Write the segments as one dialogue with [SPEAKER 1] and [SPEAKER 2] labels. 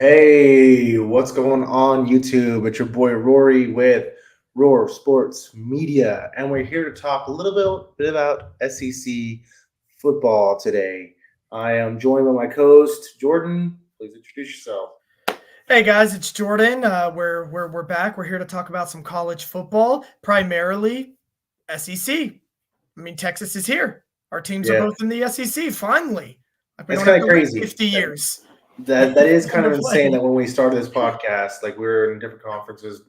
[SPEAKER 1] Hey, what's going on YouTube? It's your boy Rory with Roar Sports Media, and we're here to talk a little bit about SEC football today. I am joined by my co-host Jordan. Please introduce yourself.
[SPEAKER 2] Hey guys, it's Jordan. We're back. We're here to talk about some college football, primarily SEC. I mean, Texas is here. Our teams are
[SPEAKER 1] Yeah,
[SPEAKER 2] both in the SEC. Finally, like we
[SPEAKER 1] it's
[SPEAKER 2] don't have
[SPEAKER 1] kind of
[SPEAKER 2] to wait
[SPEAKER 1] crazy.
[SPEAKER 2] 50 years
[SPEAKER 1] That is
[SPEAKER 2] for them
[SPEAKER 1] kind of
[SPEAKER 2] to
[SPEAKER 1] insane that
[SPEAKER 2] play.
[SPEAKER 1] when we started this podcast, like we were in different conferences.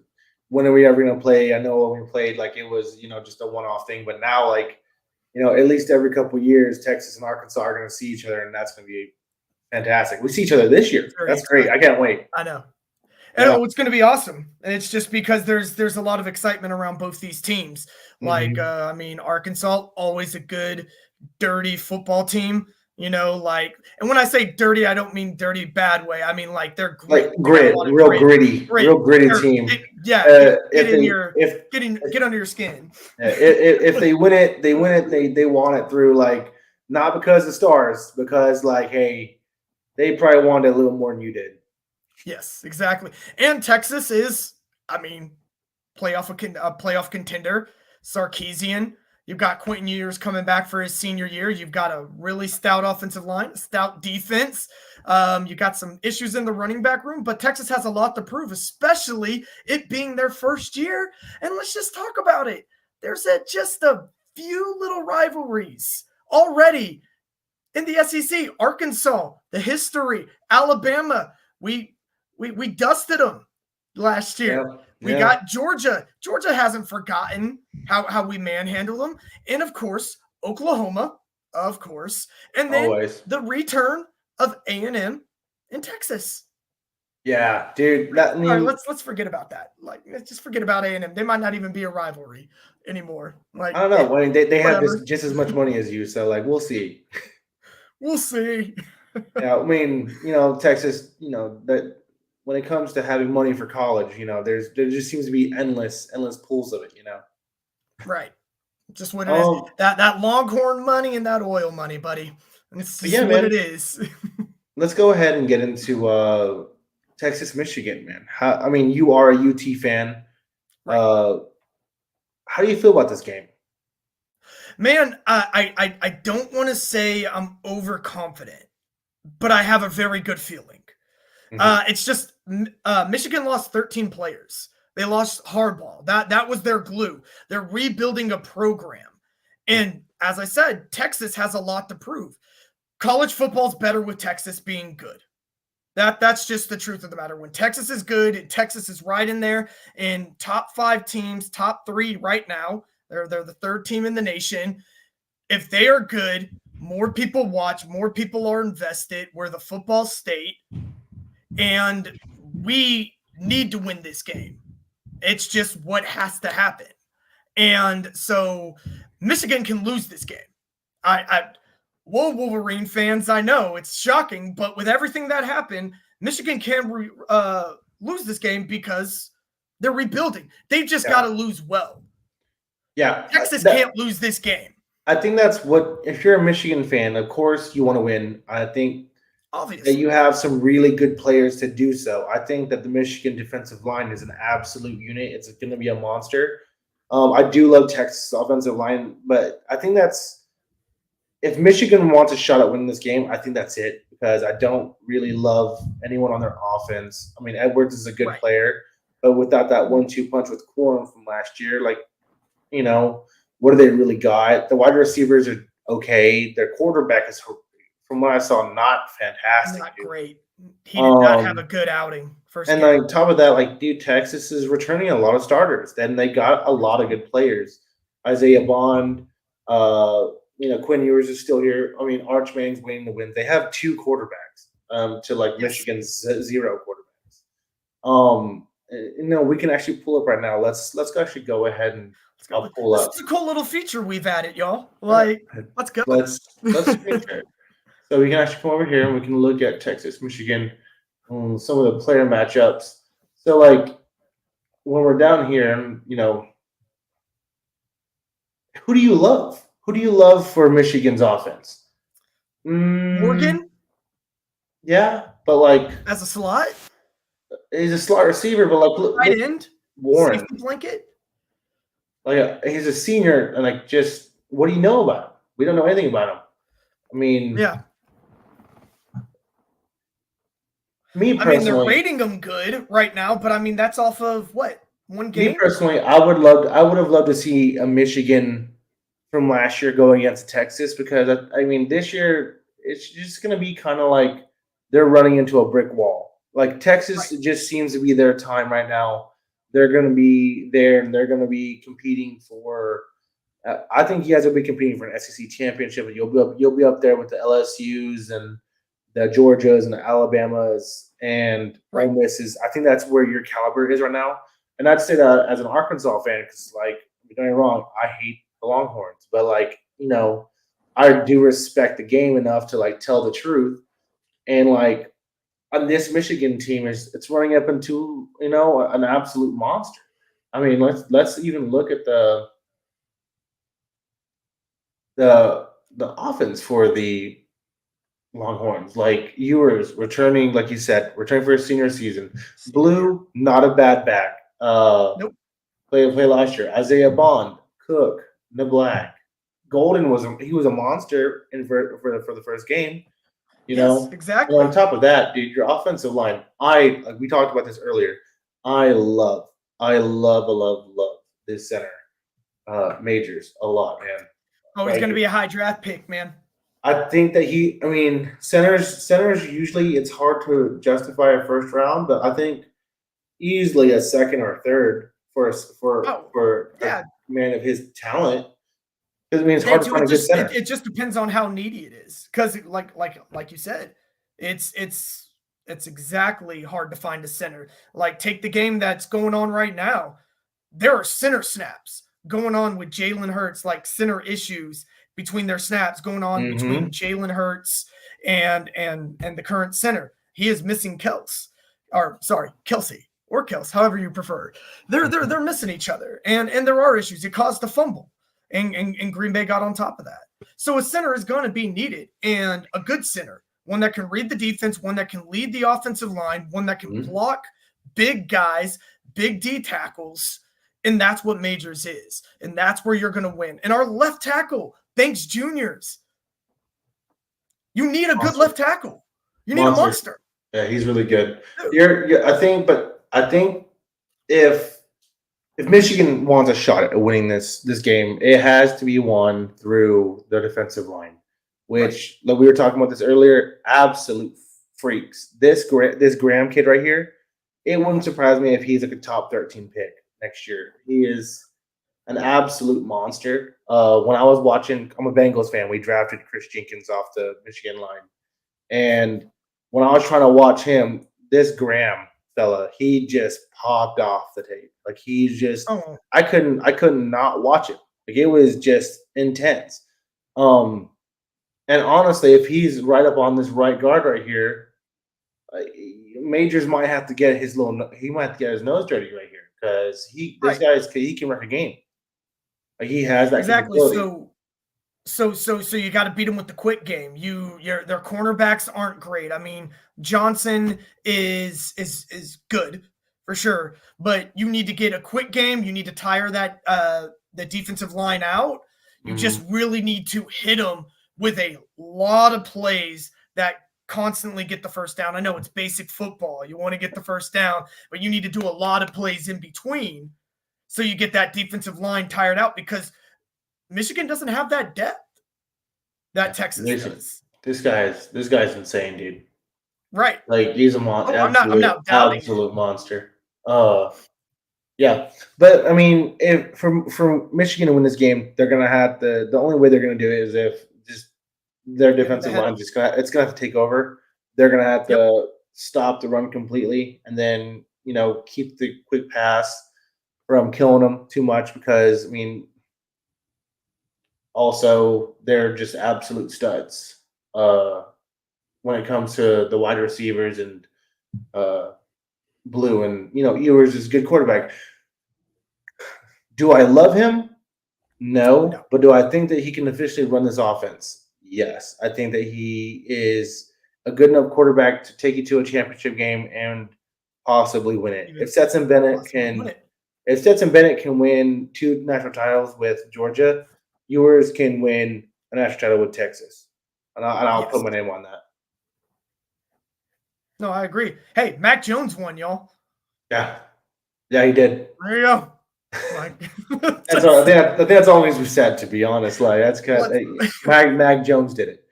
[SPEAKER 1] When are we ever going to play? I know when we played, like it was just a one-off thing, but now at least every couple of years, Texas and Arkansas are going to see each other, and that's going to be fantastic. We see each other this year.
[SPEAKER 2] Very
[SPEAKER 1] That's great. I
[SPEAKER 2] exciting.
[SPEAKER 1] can't wait.
[SPEAKER 2] I know. And
[SPEAKER 1] Yeah.
[SPEAKER 2] it's going to be awesome. And it's just because there's a lot of excitement around both these teams.
[SPEAKER 1] Hmm.
[SPEAKER 2] I mean, Arkansas always a good, dirty football team. And when I say dirty, I don't mean dirty bad way. I mean like they're
[SPEAKER 1] Like
[SPEAKER 2] grit. They got a
[SPEAKER 1] grit,
[SPEAKER 2] lot of
[SPEAKER 1] real
[SPEAKER 2] grit.
[SPEAKER 1] gritty,
[SPEAKER 2] Grit.
[SPEAKER 1] real gritty
[SPEAKER 2] They're,
[SPEAKER 1] team.
[SPEAKER 2] yeah, get
[SPEAKER 1] If
[SPEAKER 2] in
[SPEAKER 1] they
[SPEAKER 2] your
[SPEAKER 1] if
[SPEAKER 2] get under your skin.
[SPEAKER 1] if they win it, they win it. They want it through like not because of stars, because like hey, they probably wanted it a little more than you did.
[SPEAKER 2] Yes, exactly. And Texas is, I mean, playoff contender. Sarkeesian. You've got Quentin Ewers coming back for his senior year. You've got a really stout offensive line, a stout defense. You got some issues in the running back room, but Texas has a lot to prove, especially it being their first year. And let's just talk about it. There's just a few little rivalries already in the SEC. Arkansas, the history, Alabama. We dusted them last
[SPEAKER 1] Yeah,
[SPEAKER 2] year. We
[SPEAKER 1] yeah,
[SPEAKER 2] got Georgia. Georgia hasn't forgotten how we manhandled them. And of course, Oklahoma, of course. And then
[SPEAKER 1] always.
[SPEAKER 2] the return of A&M in Texas.
[SPEAKER 1] Yeah, dude. That I
[SPEAKER 2] All right,
[SPEAKER 1] mean,
[SPEAKER 2] let's forget about that. Like, let's just forget about A&M. They might not even be a rivalry anymore.
[SPEAKER 1] I
[SPEAKER 2] Like,
[SPEAKER 1] don't know. I mean, they have
[SPEAKER 2] whatever.
[SPEAKER 1] just as much money as you, so like we'll see.
[SPEAKER 2] We'll see.
[SPEAKER 1] Yeah, I mean, Texas, that when it comes to having money for college, there just seems to be endless pools of it.
[SPEAKER 2] Right. Just what it is.
[SPEAKER 1] Um,
[SPEAKER 2] That Longhorn money and that oil money, buddy. It's
[SPEAKER 1] but
[SPEAKER 2] just
[SPEAKER 1] yeah,
[SPEAKER 2] what it
[SPEAKER 1] man,
[SPEAKER 2] is.
[SPEAKER 1] let's go ahead and get into Texas, Michigan, man. I mean, you are a UT fan.
[SPEAKER 2] Right.
[SPEAKER 1] Uh, how do you feel about this game?
[SPEAKER 2] Man, I don't want to say I'm overconfident, but I have a very good feeling.
[SPEAKER 1] Hmm.
[SPEAKER 2] It's just Michigan lost 13 players. They lost Hardball. That was their glue. They're rebuilding a program. And as I said, Texas has a lot to prove. College football's better with Texas being good. That's just the truth of the matter. When Texas is good, Texas is right in there in top 5 teams, top 3 right now. They're the third team in the nation. If they are good, more people watch, more people are invested. We're the football state, and we need to win this game. It's just what has to happen. And so Michigan can lose this game. I whoa, Wolverine fans, I know it's shocking, but with everything that happened, Michigan can lose this game because they're rebuilding. They've just got
[SPEAKER 1] Yeah,
[SPEAKER 2] to lose well.
[SPEAKER 1] yeah.
[SPEAKER 2] Texas
[SPEAKER 1] That
[SPEAKER 2] can't lose this game,
[SPEAKER 1] I think that's what if you're a Michigan fan, of course you want to win. I think that you
[SPEAKER 2] obviously.
[SPEAKER 1] have some really good players to do so. I think that the Michigan defensive line is an absolute unit. It's going to be a monster. I do love Texas offensive line, but I think that's if Michigan wants a shot at winning this game, I think that's it because I don't really love anyone on their offense. I mean, Edwards is a good
[SPEAKER 2] Right.
[SPEAKER 1] player, but without that one-two punch with Corum from last year, like you know, what do they really got? The wide receivers are okay. Their quarterback is, from what I saw, not fantastic,
[SPEAKER 2] Not
[SPEAKER 1] dude.
[SPEAKER 2] great. He did not have a
[SPEAKER 1] Um,
[SPEAKER 2] good outing first
[SPEAKER 1] and
[SPEAKER 2] game.
[SPEAKER 1] on top of that, like, dude, Texas is returning a lot of starters. Then they got a lot of good players. Isaiah Bond, uh, Quinn Ewers is still here. I mean, Arch Manning's winning the wins. They have two quarterbacks to like
[SPEAKER 2] Yes.
[SPEAKER 1] Michigan's zero quarterbacks. We can actually pull up right now. Let's actually go ahead and
[SPEAKER 2] Let's go.
[SPEAKER 1] I'll pull
[SPEAKER 2] This
[SPEAKER 1] up.
[SPEAKER 2] is a cool little feature we've added, y'all.
[SPEAKER 1] Uh,
[SPEAKER 2] Like, let's go.
[SPEAKER 1] let's screen share. So we can actually come over here and we can look at Texas, Michigan, some of the player matchups. So like when we're down here, who do you love? Who do you love for Michigan's offense? Mm,
[SPEAKER 2] Morgan,
[SPEAKER 1] yeah. but like
[SPEAKER 2] As a slot,
[SPEAKER 1] he's a slot receiver. But like
[SPEAKER 2] tight
[SPEAKER 1] look
[SPEAKER 2] end,
[SPEAKER 1] Warren,
[SPEAKER 2] safety blanket.
[SPEAKER 1] like he's a senior, and like just what do you know about him? We don't know anything about him. I mean,
[SPEAKER 2] Yeah.
[SPEAKER 1] me
[SPEAKER 2] I mean, they're
[SPEAKER 1] personally,
[SPEAKER 2] rating him good right now, but I mean, that's off of what? One
[SPEAKER 1] me
[SPEAKER 2] game?
[SPEAKER 1] personally, I would have loved to see a Michigan from last year going against Texas because I mean this year it's just going to be kind of like they're running into a brick wall. Like Texas
[SPEAKER 2] Right.
[SPEAKER 1] just seems to be their time right now. They're going to be there and they're going to be competing for. I think you guys will be competing for an SEC championship, and you'll be up there with the LSU's and the Georgias and the Alabamas and
[SPEAKER 2] Right.
[SPEAKER 1] Ole Misses. I think that's where your caliber is right now. And I'd say that as an Arkansas fan, because like don't get me wrong, I hate the Longhorns, but like I do respect the game enough to like tell the truth. And like on this Michigan team is it's running up into an absolute monster. I mean, let's even look at the offense for the Longhorns. Like Ewers returning, like you said, returning for his senior season. Blue, not a bad back.
[SPEAKER 2] Nope.
[SPEAKER 1] Play last year. Isaiah Bond, Cook, Niblack. Golden was a monster for the first game.
[SPEAKER 2] Yes,
[SPEAKER 1] And
[SPEAKER 2] exactly.
[SPEAKER 1] on top of that, dude, your offensive line. We talked about this earlier. I love this center, Majors a lot, man.
[SPEAKER 2] Oh, he's going to be a high draft pick, man.
[SPEAKER 1] I think that centers usually it's hard to justify a first round, but I think easily a second or third for a man of his talent. Because I mean, it's hard to find a good center.
[SPEAKER 2] It just depends on how needy it is. Because like you said, it's exactly hard to find a center. Like take the game that's going on right now. There are center snaps going on with Jalen Hurts, like center issues between their snaps going on between Jalen Hurts and the current center. He is missing Kelsey, or Kels, however you prefer. They're missing each other, and there are issues. It caused a fumble, and Green Bay got on top of that. So a center is going to be needed, and a good center, one that can read the defense, one that can lead the offensive line, one that can block big guys, big D tackles. And that's what Majors is. And that's where you're going to win. And our left tackle, Banks Jr.'s. You need a good left tackle. You need a monster.
[SPEAKER 1] Yeah, he's really good. I think if Michigan wants a shot at winning this game, it has to be won through their defensive line, which like we were talking about this earlier, absolute freaks. This Graham kid right here, it wouldn't surprise me if he's like a top 13 pick next year. He is an absolute monster. When I was watching, I'm a Bengals fan. We drafted Chris Jenkins off the Michigan line. And when I was trying to watch him, this Graham fella, he just popped off the tape. Like he's just I couldn't not watch it. Like it was just intense. And honestly, if he's right up on this right guard right here, Majors might have to get his nose dirty right here. Because he can wreck a game. Like he has that
[SPEAKER 2] capability. So you got to beat him with the quick game. Their cornerbacks aren't great. I mean, Johnson is good for sure, but you need to get a quick game. You need to tire that the defensive line out. You just really need to hit them with a lot of plays that constantly get the first down. I know it's basic football. You want to get the first down, but you need to do a lot of plays in between so you get that defensive line tired out because Michigan doesn't have that depth that Texas does.
[SPEAKER 1] This guy's insane, dude.
[SPEAKER 2] Right.
[SPEAKER 1] Like he's a monster.
[SPEAKER 2] I'm not doubting
[SPEAKER 1] absolute monster. Yeah. But I mean, if for Michigan to win this game, they're gonna have the only way they're gonna do it is if their defensive line it's gonna have to take over. They're gonna have to stop the run completely, and then keep the quick pass from killing them too much. Because I mean, also they're just absolute studs when it comes to the wide receivers and Blue and Ewers is a good quarterback. Do I love him? No. But do I think that he can officially run this offense? Yes, I think that he is a good enough quarterback to take you to a championship game and possibly win it.
[SPEAKER 2] Even possibly win it.
[SPEAKER 1] If Stetson Bennett can win 2 national titles with Georgia, Ewers can win a national title with Texas, and I'll put
[SPEAKER 2] Yes.
[SPEAKER 1] my name on that.
[SPEAKER 2] No, I agree. Hey, Mac Jones won, y'all.
[SPEAKER 1] Yeah, yeah, he did.
[SPEAKER 2] There you go. Like,
[SPEAKER 1] That's all. I think that's all needs to be said. To be honest, like that's because Mag Jones did it.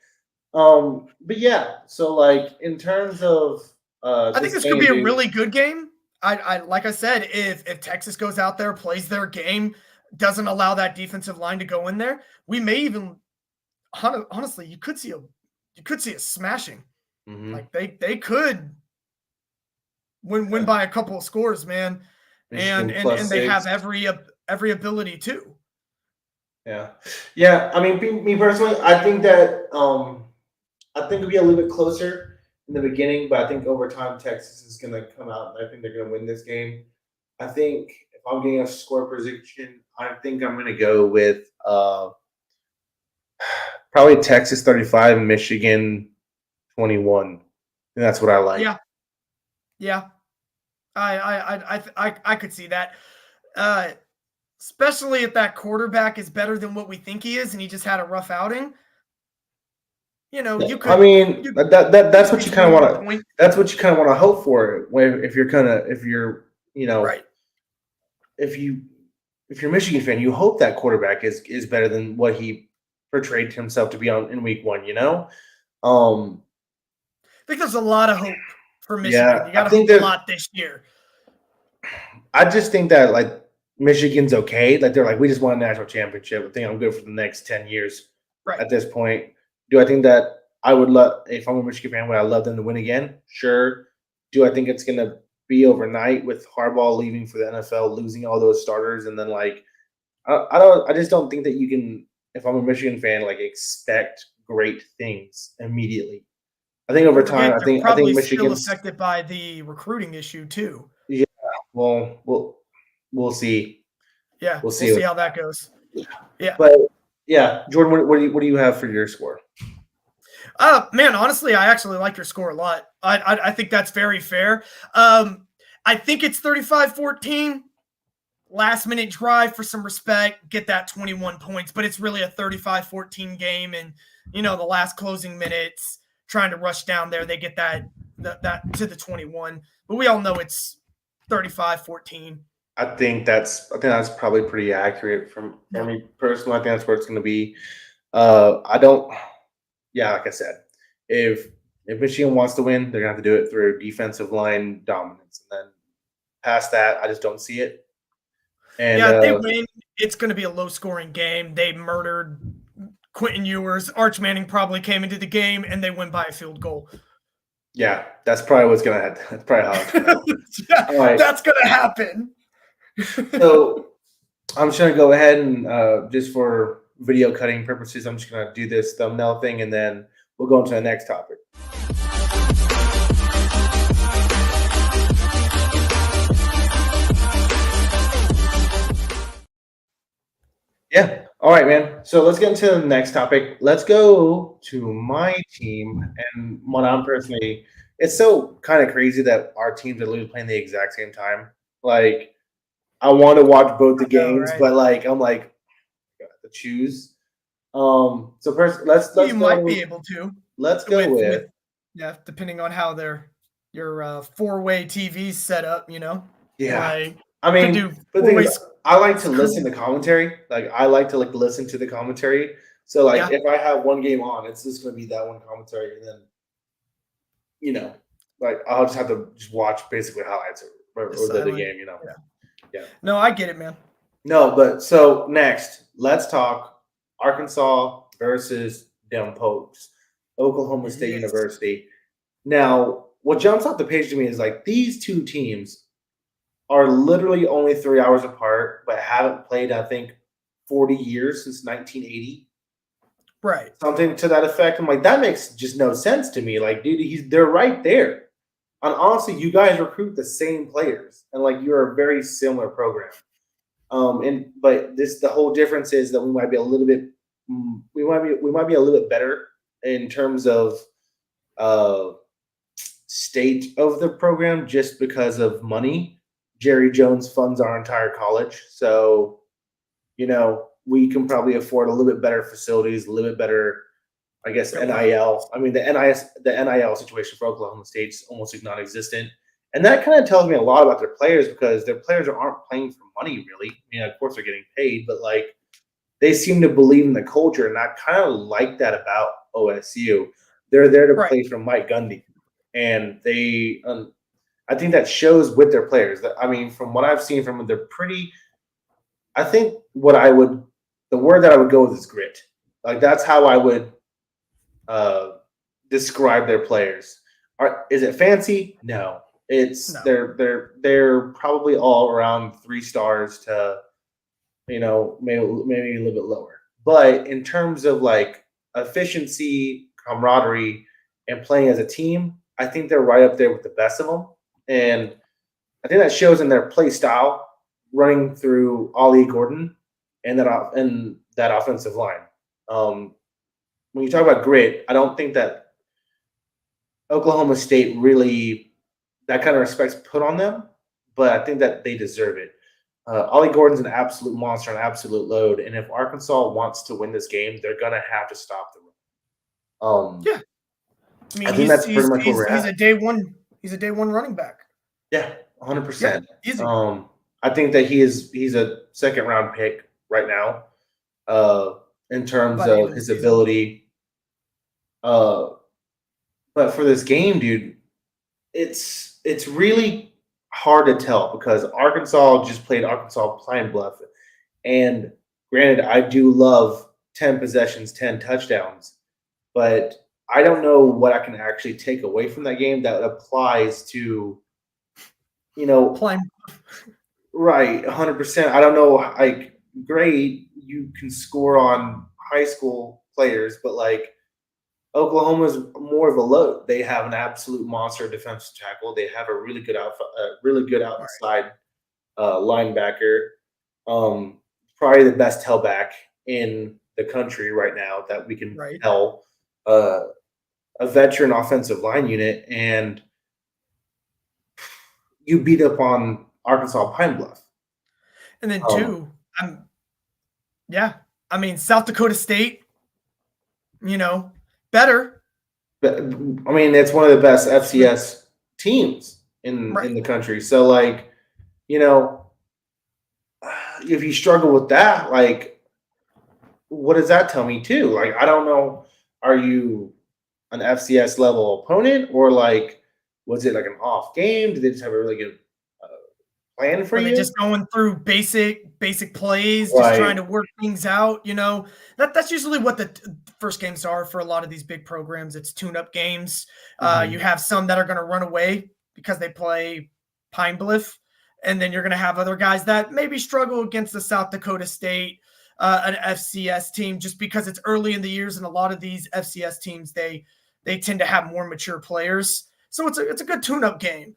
[SPEAKER 1] But yeah, so like in terms of
[SPEAKER 2] I think
[SPEAKER 1] this
[SPEAKER 2] this could be a
[SPEAKER 1] game,
[SPEAKER 2] really good game. I like I said, if Texas goes out there, plays their game, doesn't allow that defensive line to go in there, we may even honestly, you could see a smashing.
[SPEAKER 1] Mhm.
[SPEAKER 2] Like they could win by a couple of scores, man.
[SPEAKER 1] Michigan
[SPEAKER 2] And
[SPEAKER 1] plus
[SPEAKER 2] they have
[SPEAKER 1] 6.
[SPEAKER 2] every ability to.
[SPEAKER 1] Yeah, yeah. I mean, me personally, I think it'll be a little bit closer in the beginning, but I think over time Texas is going to come out, and I think they're going to win this game. I think if I'm getting a score prediction, I think I'm going to go with probably Texas 35, Michigan 21. And that's what I like.
[SPEAKER 2] Yeah. Yeah. I could see that. Especially if that quarterback is better than what we think he is and he just had a rough outing. You know, you could
[SPEAKER 1] I mean, that's what you kind of want to.
[SPEAKER 2] point.
[SPEAKER 1] That's what you kind of want to hope for. When if you're
[SPEAKER 2] Right.
[SPEAKER 1] if you're a Michigan fan, you hope that quarterback is better than what he portrayed himself to be on in week 1.
[SPEAKER 2] I think there's a lot of hope for Michigan.
[SPEAKER 1] Yeah,
[SPEAKER 2] You got
[SPEAKER 1] I
[SPEAKER 2] to
[SPEAKER 1] think
[SPEAKER 2] hope a
[SPEAKER 1] that
[SPEAKER 2] lot this year.
[SPEAKER 1] I just think that like Michigan's okay. Like they're like we just won a national championship. I think I'm good for the next 10 years.
[SPEAKER 2] Right.
[SPEAKER 1] At this point, do I think that I would love if I'm a Michigan fan, would I love them to win again? Sure. Do I think it's gonna be overnight with Harbaugh leaving for the NFL, losing all those starters, and then like I just don't think that you can. If I'm a Michigan fan, like expect great things immediately. I think over time,
[SPEAKER 2] They're
[SPEAKER 1] I think
[SPEAKER 2] probably still
[SPEAKER 1] Michigan's.
[SPEAKER 2] affected by the recruiting issue too.
[SPEAKER 1] Yeah, well, we'll see.
[SPEAKER 2] Yeah,
[SPEAKER 1] We'll see.
[SPEAKER 2] we'll see how that goes. Yeah.
[SPEAKER 1] But yeah, Jordan, what do you have for your score?
[SPEAKER 2] Man, honestly, I actually like your score a lot. I think that's very fair. I think it's 35-14. Last minute drive for some respect, get that 21 points, but it's really a 35-14 game. And, the last closing minutes, trying to rush down there, they get that to the 21. But we all know it's 35-14.
[SPEAKER 1] I think that's probably pretty accurate for me personally. I think that's where it's going to be. Like I said, if Michigan wants to win, they're going to have to do it through defensive line dominance, and then past that, I just don't see it. And
[SPEAKER 2] if they win, it's going to be a low-scoring game. They murdered Quentin Ewers. Arch Manning probably came into the game, and they win by a field goal.
[SPEAKER 1] Yeah, that's probably what's going to happen. That's probably how it's going to happen.
[SPEAKER 2] Right. That's going to happen.
[SPEAKER 1] So I'm just going to go ahead and just for video cutting purposes, I'm just going to do this thumbnail thing, and then we'll go into the next topic. Yeah. All right, man. So let's get into the next topic. Let's go to my team and what I'm personally. It's so kind of crazy that our teams are literally playing the exact same time. Like, I want to watch both the games, but like, I'm like, I got to choose. So first, let's
[SPEAKER 2] you might be able to.
[SPEAKER 1] Let's go with
[SPEAKER 2] depending on how your four-way TV set up.
[SPEAKER 1] Yeah.
[SPEAKER 2] Like,
[SPEAKER 1] I mean, but the thing is, I like to listen to commentary. Like I like to listen to the commentary. So if I have one game on, it's just going to be that one commentary, and then I'll just have to just watch basically highlights or the game. Yeah.
[SPEAKER 2] No, I get it, man.
[SPEAKER 1] No, but so next, let's talk Arkansas versus them Pokes, Oklahoma State University. Now, what jumps off the page to me is like these two teams are literally only 3 hours apart, but haven't played, I think, 40 years since 1980.
[SPEAKER 2] Right.
[SPEAKER 1] Something to that effect. I'm like, that makes just no sense to me. Like, dude, they're right there. And honestly, you guys recruit the same players, and like you're a very similar program. But the whole difference is that we might be a little bit better in terms of uh, state of the program just because of money. Jerry Jones funds our entire college, so we can probably afford a little bit better facilities, a little bit better, I guess, NIL. I mean, the NIL situation for Oklahoma State's almost like non-existent, and that kind of tells me a lot about their players because their players aren't playing for money, really. I mean, of course they're getting paid, but like they seem to believe in the culture, and I kind of like that about OSU. They're there to
[SPEAKER 2] Right.
[SPEAKER 1] play for Mike Gundy, and I think that shows with their players. I mean, from what I've seen from them, they're pretty. I think the word that I would go with is grit. Like that's how I would uh, describe their players. Is it fancy? No. It's
[SPEAKER 2] No.
[SPEAKER 1] they're probably all around 3 stars to maybe a little bit lower. But in terms of like efficiency, camaraderie, and playing as a team, I think they're right up there with the best of them. And I think that shows in their play style, running through Ollie Gordon and that offensive line. When you talk about grit, I don't think that Oklahoma State really that kind of respect's put on them, but I think that they deserve it. Ollie Gordon's an absolute monster, an absolute load, and if Arkansas wants to win this game, they're gonna have to stop the run.
[SPEAKER 2] Yeah. I mean,
[SPEAKER 1] I think that's pretty much where we're
[SPEAKER 2] he's
[SPEAKER 1] at.
[SPEAKER 2] a day one. He's a day one running back.
[SPEAKER 1] Yeah,
[SPEAKER 2] Yeah,
[SPEAKER 1] 100%.
[SPEAKER 2] easy.
[SPEAKER 1] I think that he's a second round pick right now, in terms
[SPEAKER 2] By the end
[SPEAKER 1] of
[SPEAKER 2] of the
[SPEAKER 1] his
[SPEAKER 2] season.
[SPEAKER 1] ability. But for this game, dude, it's really hard to tell because Arkansas just played Arkansas Pine Bluff, and granted, I do love 10 possessions, 10 touchdowns, but I don't know what I can actually take away from that game that applies to
[SPEAKER 2] Playing.
[SPEAKER 1] right, 100%. I don't know, like, great, you can score on high school players, but like Oklahoma's more of a load. They have an absolute monster defensive tackle. They have a really good
[SPEAKER 2] Right.
[SPEAKER 1] outside linebacker. Probably the best tailback in the country right now that we can
[SPEAKER 2] Right.
[SPEAKER 1] tell. A veteran offensive line unit, and you beat up on Arkansas Pine Bluff.
[SPEAKER 2] And then
[SPEAKER 1] Um,
[SPEAKER 2] two, yeah. I mean, South Dakota State, better.
[SPEAKER 1] but I mean, it's one of the best FCS teams in
[SPEAKER 2] Right.
[SPEAKER 1] the country. So, like, you know, if you struggle with that, like, what does that tell me too? Like, I don't know. Are you an FCS level opponent, or like, was it like an off game? Did they just have a really good uh, plan for
[SPEAKER 2] Were they
[SPEAKER 1] you?
[SPEAKER 2] just going through basic plays, just trying
[SPEAKER 1] Right.
[SPEAKER 2] to work things out? That's usually what the first games are for a lot of these big programs. It's tune-up games. You
[SPEAKER 1] Mhm.
[SPEAKER 2] have some that are going to run away because they play Pine Bluff, and then you're going to have other guys that maybe struggle against the South Dakota State, an FCS team, just because it's early in the years, and a lot of these FCS teams they tend to have more mature players. So it's a good tune-up game.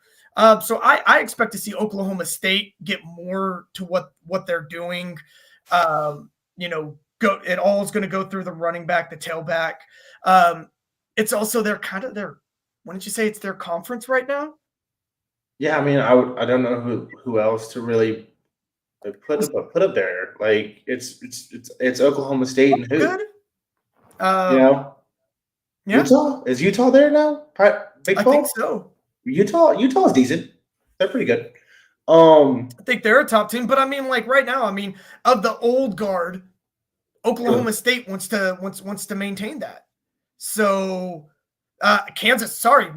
[SPEAKER 2] So I expect to see Oklahoma State get more to what they're doing. It all is going to go through the running back, the tailback. It's also their Why did you say it's their conference right now?
[SPEAKER 1] Yeah, I mean, I don't know who else to really put up there. Like, it's Oklahoma State and who?
[SPEAKER 2] Good.
[SPEAKER 1] You know,
[SPEAKER 2] Yeah,
[SPEAKER 1] Utah, is Utah there now? Big
[SPEAKER 2] I think
[SPEAKER 1] 12.
[SPEAKER 2] so.
[SPEAKER 1] Utah's decent. They're pretty good. Um,
[SPEAKER 2] I think they're a top team, but I mean, like right now, I mean, of the old guard, Oklahoma State wants to maintain that. So Kansas, sorry,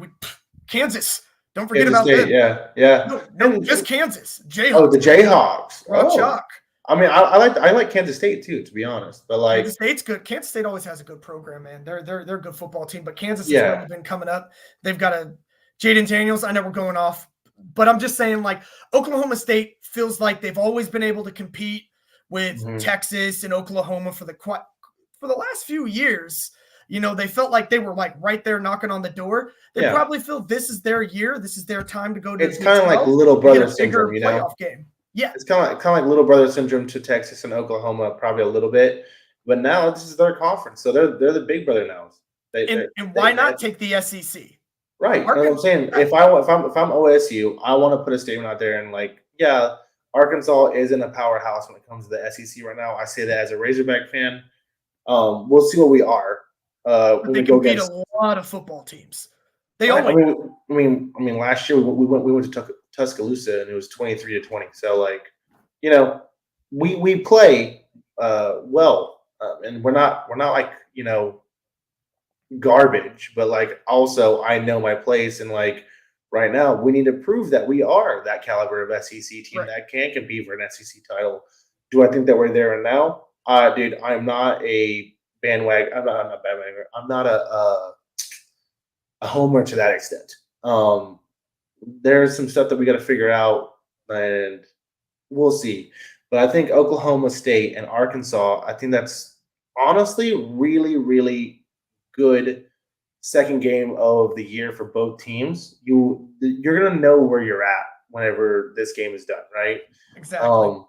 [SPEAKER 2] Kansas. Don't forget
[SPEAKER 1] Kansas
[SPEAKER 2] about
[SPEAKER 1] State,
[SPEAKER 2] them.
[SPEAKER 1] yeah, yeah.
[SPEAKER 2] No, just Kansas.
[SPEAKER 1] Oh,
[SPEAKER 2] Jayhawks,
[SPEAKER 1] the
[SPEAKER 2] baby.
[SPEAKER 1] Jayhawks.
[SPEAKER 2] Raw
[SPEAKER 1] Oh,
[SPEAKER 2] chalk.
[SPEAKER 1] I mean, I like Kansas State too, to be honest. But
[SPEAKER 2] Kansas
[SPEAKER 1] like,
[SPEAKER 2] State's good. Kansas State always has a good program, man. They're a good football team, but Kansas has
[SPEAKER 1] yeah,
[SPEAKER 2] really been coming up. They've got a Jaden Daniels. I know we're going off, but I'm just saying, like Oklahoma State feels like they've always been able to compete with
[SPEAKER 1] mhm,
[SPEAKER 2] Texas and Oklahoma for the last few years. They felt like they were like right there knocking on the door. They
[SPEAKER 1] yeah.
[SPEAKER 2] probably feel this is their year. This is their time to go to the
[SPEAKER 1] It's
[SPEAKER 2] Big
[SPEAKER 1] kind of like
[SPEAKER 2] 12
[SPEAKER 1] little
[SPEAKER 2] and get
[SPEAKER 1] brother
[SPEAKER 2] a
[SPEAKER 1] syndrome,
[SPEAKER 2] bigger
[SPEAKER 1] you know.
[SPEAKER 2] playoff game. Yeah,
[SPEAKER 1] It's kind of like little brother syndrome to Texas and Oklahoma, probably a little bit. But now this is their conference, so they're the big brother now.
[SPEAKER 2] And why not take the SEC?
[SPEAKER 1] Right. You know what I'm saying? If I'm OSU, I want to put a statement out there and like, yeah, Arkansas isn't a powerhouse when it comes to the SEC right now. I say that as a Razorback fan. We'll see what we are
[SPEAKER 2] But
[SPEAKER 1] when
[SPEAKER 2] they
[SPEAKER 1] we go
[SPEAKER 2] can beat
[SPEAKER 1] against.
[SPEAKER 2] a lot of football teams. They
[SPEAKER 1] Right.
[SPEAKER 2] only
[SPEAKER 1] I mean, last year we went to Tuscaloosa and it was 23-20. So like, you know, we play well, and we're not like garbage, but like also I know my place and like right now we need to prove that we are that caliber of SEC team
[SPEAKER 2] right.
[SPEAKER 1] that can compete for an SEC title. Do I think that we're there now? Dude, I'm not a bandwagon. I'm not bandwagon. I'm not a homer to that extent. There's some stuff that we got to figure out, and we'll see. But I think Oklahoma State and Arkansas, I think that's honestly really, really good second game of the year for both teams. You're gonna know where you're at whenever this game is done, right?
[SPEAKER 2] Exactly.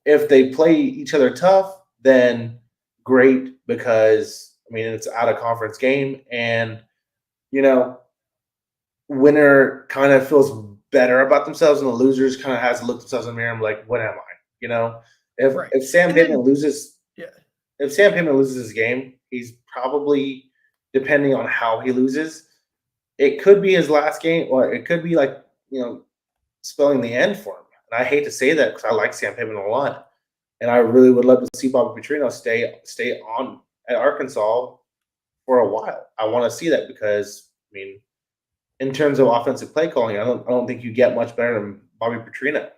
[SPEAKER 1] If they play each other tough, then great because I mean it's out of conference game, and you know winner kind of feels better about themselves, and the losers kind of has to look themselves in the mirror and be like, what am I? You know,
[SPEAKER 2] Right.
[SPEAKER 1] if Sam
[SPEAKER 2] And
[SPEAKER 1] Pittman
[SPEAKER 2] then
[SPEAKER 1] loses,
[SPEAKER 2] yeah.
[SPEAKER 1] if Sam Pittman loses his game, he's probably depending on how he loses. It could be his last game, or it could be like spelling the end for him. And I hate to say that because I like Sam Pittman a lot, and I really would love to see Bobby Petrino stay on at Arkansas for a while. I want to see that because I mean, in terms of offensive play calling, I don't think you get much better than Bobby Petrino.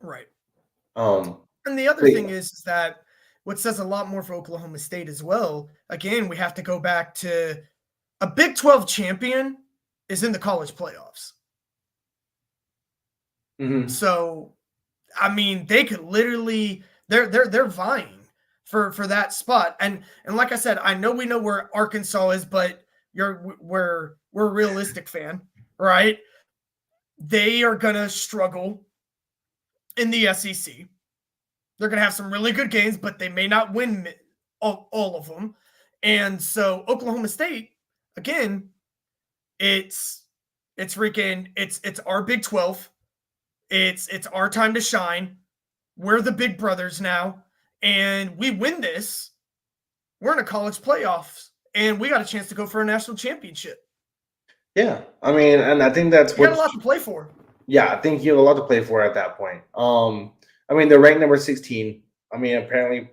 [SPEAKER 2] Right.
[SPEAKER 1] Um,
[SPEAKER 2] And the other
[SPEAKER 1] but
[SPEAKER 2] thing is that what says a lot more for Oklahoma State as well, again, we have to go back to a Big 12 champion is in the college playoffs.
[SPEAKER 1] mhm.
[SPEAKER 2] So, I mean, they could literally they're vying for that spot. And like I said, I know we know where Arkansas is, but we're a realistic fan, right? They are gonna struggle in the SEC. They're going to have some really good games, but they may not win all of them. And so Oklahoma State, again, it's our Big 12. It's our time to shine. We're the big brothers now, and we win this. We're in a college playoffs, and we got a chance to go for a national championship.
[SPEAKER 1] Yeah, I mean, and I think that's
[SPEAKER 2] We got
[SPEAKER 1] what.
[SPEAKER 2] a lot to play for.
[SPEAKER 1] Yeah, I think you have a lot to play for at that point. I mean, they're ranked number 16. I mean, apparently,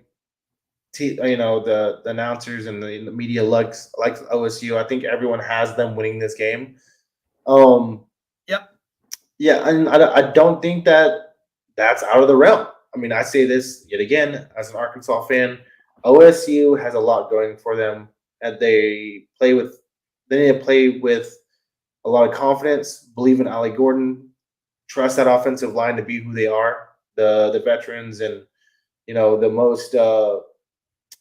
[SPEAKER 1] the announcers and the media likes OSU. I think everyone has them winning this game. Um,
[SPEAKER 2] Yep.
[SPEAKER 1] yeah, and I don't think that that's out of the realm. I mean, I say this yet again as an Arkansas fan. OSU has a lot going for them, and they need to play with a lot of confidence, believe in Ali Gordon, trust that offensive line to be who they are, the veterans and the most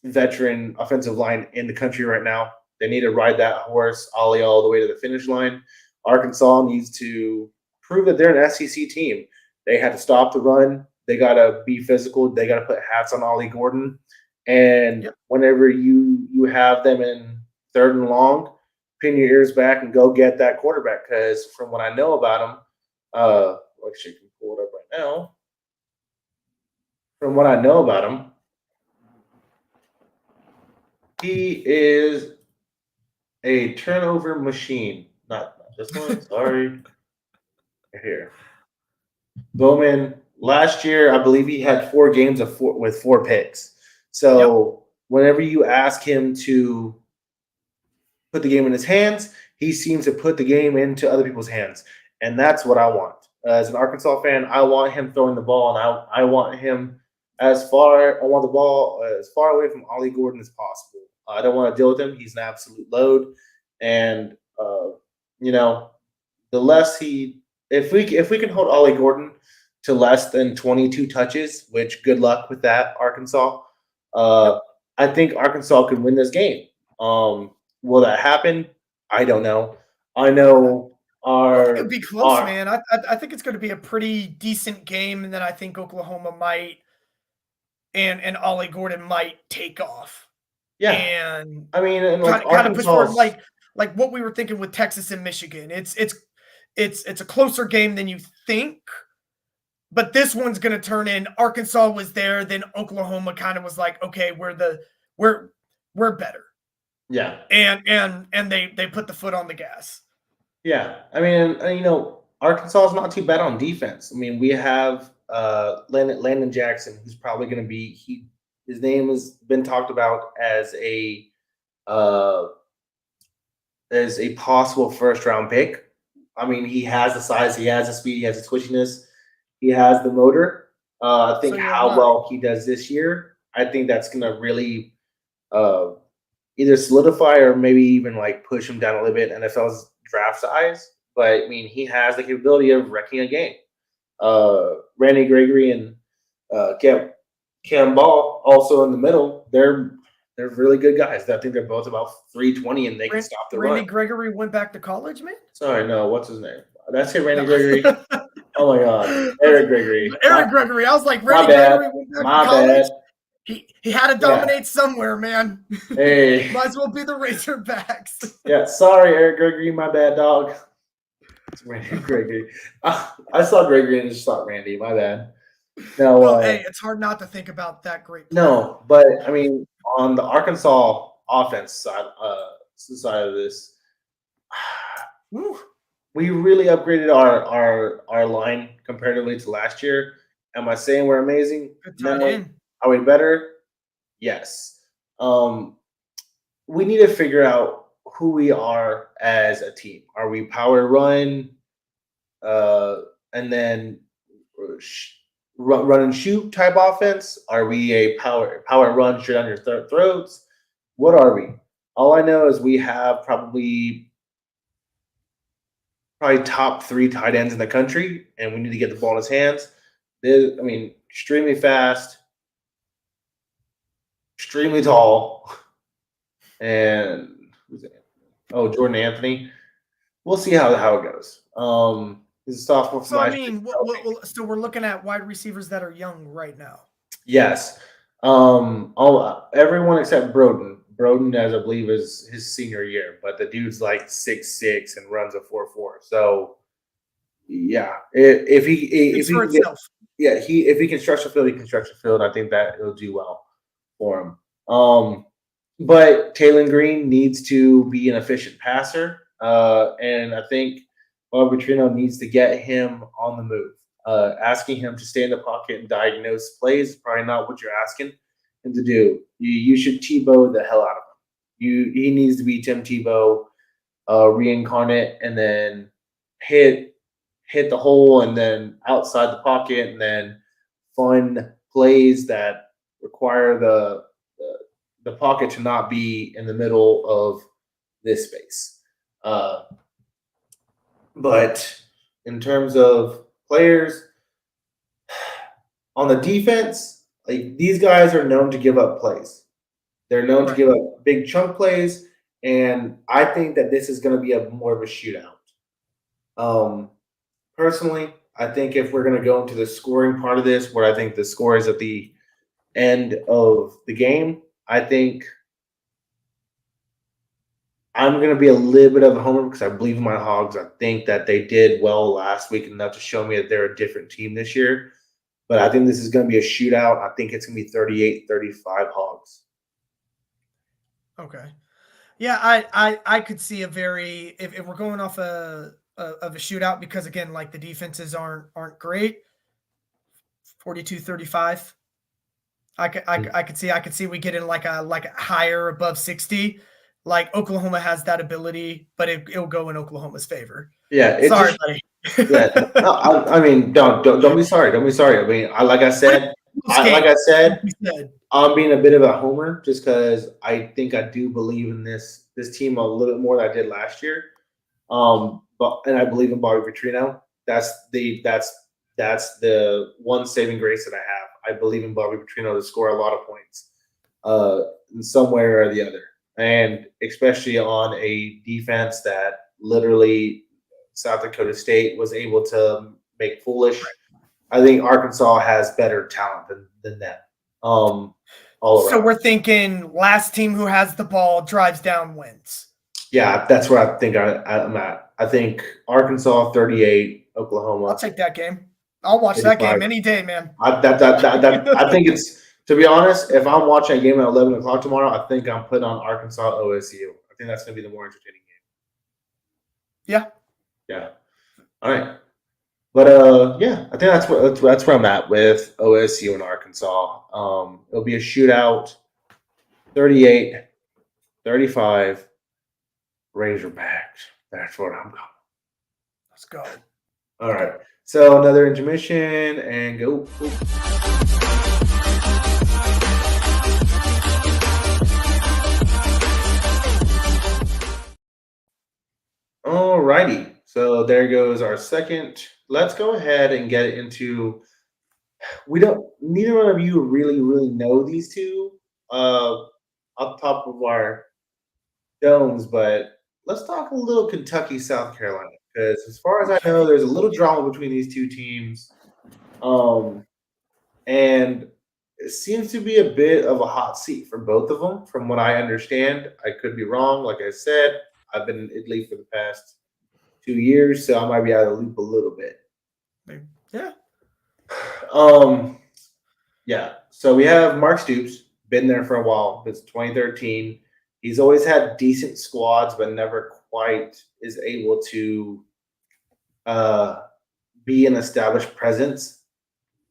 [SPEAKER 1] veteran offensive line in the country right now. They need to ride that horse ollie all the way to the finish line. Arkansas needs to prove that they're an SEC team. They had to stop the run. They got to be physical. They got to put hats on Ollie Gordon. And
[SPEAKER 2] Yep.
[SPEAKER 1] whenever you have them in third and long, pin your ears back and go get that quarterback. Because from what I know about him, actually, can pull it up right now. From what I know about him, he is a turnover machine. Not this one. Sorry. Here. Bowman, last year, I believe he had 4 games with 4 picks. So whenever you ask him to put the game in his hands, he seems to put the game into other people's hands. And that's what I want. As an Arkansas fan, I want him throwing the ball, and I want the ball as far away from Ollie Gordon as possible. I don't want to deal with him. He's an absolute load. And, the less if we can hold Ollie Gordon to less than 22 touches, which good luck with that, Arkansas. I think Arkansas could win this game. Will that happen? I don't know. I know
[SPEAKER 2] It'll be close, man. I think it's going to be a pretty decent game, and then I think Oklahoma might and Ollie Gordon might take off.
[SPEAKER 1] Yeah,
[SPEAKER 2] and
[SPEAKER 1] I mean, and like
[SPEAKER 2] kind of push forward
[SPEAKER 1] Arkansas.
[SPEAKER 2] like what we were thinking with Texas and Michigan. It's a closer game than you think, but this one's going to turn in. Arkansas was there, then Oklahoma kind of was like, okay, we're we're better,
[SPEAKER 1] Yeah,
[SPEAKER 2] and they put the foot on the gas.
[SPEAKER 1] yeah. I mean, and, Arkansas is not too bad on defense. I mean, we have Landon Jackson, who's probably going to be his name has been talked about uh, as a possible first round pick. I mean, he has the size, he has the speed, he has the twitchiness, he has the motor. I
[SPEAKER 2] So
[SPEAKER 1] think
[SPEAKER 2] you're
[SPEAKER 1] how
[SPEAKER 2] what?
[SPEAKER 1] well he does this year, I think that's going to really uh, either solidify or maybe even like push him down a little bit NFL's draft size. But I mean, he has the capability of wrecking a game. Randy Gregory and Cam Ball also in the middle. They're really good guys. I think they're both about 320 and they can stop the
[SPEAKER 2] Randy
[SPEAKER 1] run.
[SPEAKER 2] Gregory went back to college, man.
[SPEAKER 1] Sorry, no, what's his name? That's it, Randy
[SPEAKER 2] No.
[SPEAKER 1] Gregory. Oh my God, Eric Gregory.
[SPEAKER 2] Eric Gregory. I was like,
[SPEAKER 1] My
[SPEAKER 2] Randy
[SPEAKER 1] bad.
[SPEAKER 2] Gregory went back
[SPEAKER 1] My
[SPEAKER 2] to college.
[SPEAKER 1] bad.
[SPEAKER 2] He had to dominate somewhere, man.
[SPEAKER 1] Hey.
[SPEAKER 2] Might as well be the Razorbacks.
[SPEAKER 1] Yeah, sorry, Eric Gregory. My bad, dog. It's Randy Gregory. I saw Gregory and just thought Randy. My bad. No,
[SPEAKER 2] Well, hey, it's hard not to think about that great player.
[SPEAKER 1] no, but I mean, on the Arkansas offense side of this, we really upgraded our line comparatively to last year. Am I saying we're amazing?
[SPEAKER 2] Good tight
[SPEAKER 1] No.
[SPEAKER 2] end.
[SPEAKER 1] Are we better? Yes. We need to figure out who we are as a team. Are we power run, and then run and shoot type offense? Are we a power run straight on your throats? What are we? All I know is we have probably top 3 tight ends in the country, and we need to get the ball in his hands. I mean, extremely fast, extremely tall, and Jordan Anthony. We'll see how it goes. He's a sophomore.
[SPEAKER 2] So I mean, so we're looking at wide receivers that are young right now.
[SPEAKER 1] Yes. Everyone except Broden. Broden, as I believe, is his senior year, but the dude's like 6'6" and runs a 4.4. So yeah, if he can get, if he can stretch the field, he can stretch the field. I think that it'll do well for him. But Taylon Green needs to be an efficient passer, and I think Bob Petrino needs to get him on the move. Asking him to stay in the pocket and diagnose plays is probably not what you're asking him to do. You should Tebow the hell out of him. He needs to be Tim Tebow, reincarnate, and then hit the hole, and then outside the pocket, and then fun plays that require the pocket to not be in the middle of this space. But in terms of players on the defense, like these guys are known to give up plays. They're known to give up big chunk plays, and I think that this is going to be more of a shootout. Personally, I think if we're going to go into the scoring part of this, where I think the score is at the end of the game, I think I'm going to be a little bit of a homer because I believe in my Hogs. I think that they did well last week enough to show me that they're a different team this year. But I think this is going to be a shootout. I think it's going to be 38-35 Hogs.
[SPEAKER 2] Okay. Yeah, I could see a very if we're going off of a shootout, because again, like the defenses aren't great. 42-35. I could see we get in like a higher above 60. Like Oklahoma has that ability, but it'll go in Oklahoma's favor.
[SPEAKER 1] Yeah,
[SPEAKER 2] sorry, buddy.
[SPEAKER 1] Yeah, no, I mean, don't be sorry. Don't be sorry. I mean, like I said, I'm being a bit of a homer just because I think I do believe in this team a little bit more than I did last year. And I believe in Bobby Petrino. That's the one saving grace that I have. I believe in Bobby Petrino to score a lot of points, in some way or the other, and especially on a defense that literally South Dakota State was able to make foolish. I think Arkansas has better talent than them. all
[SPEAKER 2] So
[SPEAKER 1] around.
[SPEAKER 2] we're thinking last team who has the ball drives down wins.
[SPEAKER 1] Yeah, that's where I think I'm at. I think Arkansas 38,
[SPEAKER 2] I'll
[SPEAKER 1] Oklahoma
[SPEAKER 2] take that game. I'll watch that
[SPEAKER 1] 35.
[SPEAKER 2] game any day, man.
[SPEAKER 1] I think it's, to be honest, if I'm watching a game at 11 o'clock tomorrow, I think I'm putting on Arkansas OSU. I think that's going to be the more entertaining game.
[SPEAKER 2] Yeah.
[SPEAKER 1] Yeah. All right. But yeah, I think that's where I'm at with OSU and Arkansas. It'll be a shootout, 38-35, Razorbacks. That's what I'm going.
[SPEAKER 2] Let's go.
[SPEAKER 1] All right. So another intermission and go. All righty. So there goes our second. Let's go ahead and get into. Neither one of you really know these two off the top of our domes, but let's talk a little Kentucky, South Carolina, because as far as I know, there's a little drama between these two teams. And it seems to be a bit of a hot seat for both of them, from what I understand. I could be wrong. Like I said, I've been in Italy for the past 2 years, so I might be out of the loop a little bit.
[SPEAKER 2] Yeah.
[SPEAKER 1] Yeah. So we have Mark Stoops, been there for a while. It's 2013. He's always had decent squads, but never quite is able to be an established presence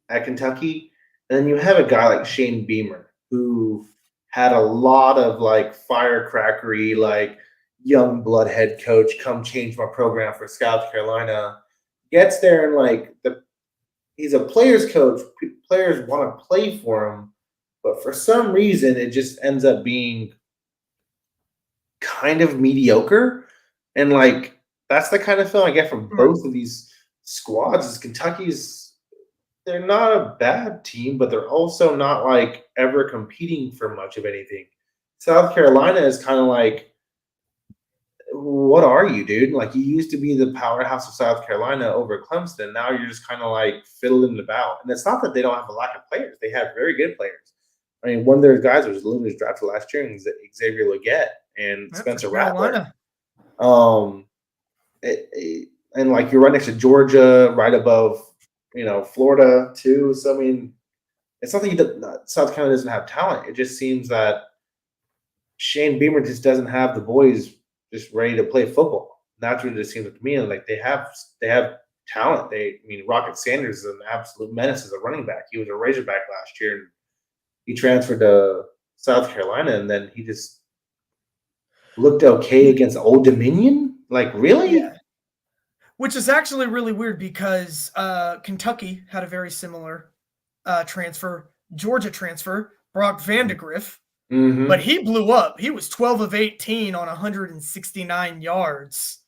[SPEAKER 1] at Kentucky. And then you have a guy like Shane Beamer, who had a lot of like firecrackery, like young blood head coach, come change my program for South Carolina. Gets there and like he's a player's coach. Players want to play for him, but for some reason it just ends up being kind of mediocre. And like that's the kind of feeling I get from both of these squads. Is Kentucky's, they're not a bad team, but they're also not like ever competing for much of anything. South Carolina is kind of like, what are you, dude? Like you used to be the powerhouse of South Carolina over Clemson. Now you're just kind of like fiddling about. And it's not that they don't have a lack of players. They have very good players. I mean, one of their guys was literally drafted last year, and Xavier Legette and Spencer Rattler. And like you're right next to Georgia, right above, Florida too. So I mean, it's not that South Carolina doesn't have talent. It just seems that Shane Beamer just doesn't have the boys just ready to play football. That's what it seems to me. Like they have talent. Rocket Sanders is an absolute menace as a running back. He was a Razorback last year, and he transferred to South Carolina, and then he just looked okay against Old Dominion. Like really?
[SPEAKER 2] Yeah. Which is actually really weird because Kentucky had a very similar transfer, Georgia transfer, Brock Vandegrift.
[SPEAKER 1] Mm-hmm.
[SPEAKER 2] But he blew up. He was 12 of 18 on 169 yards.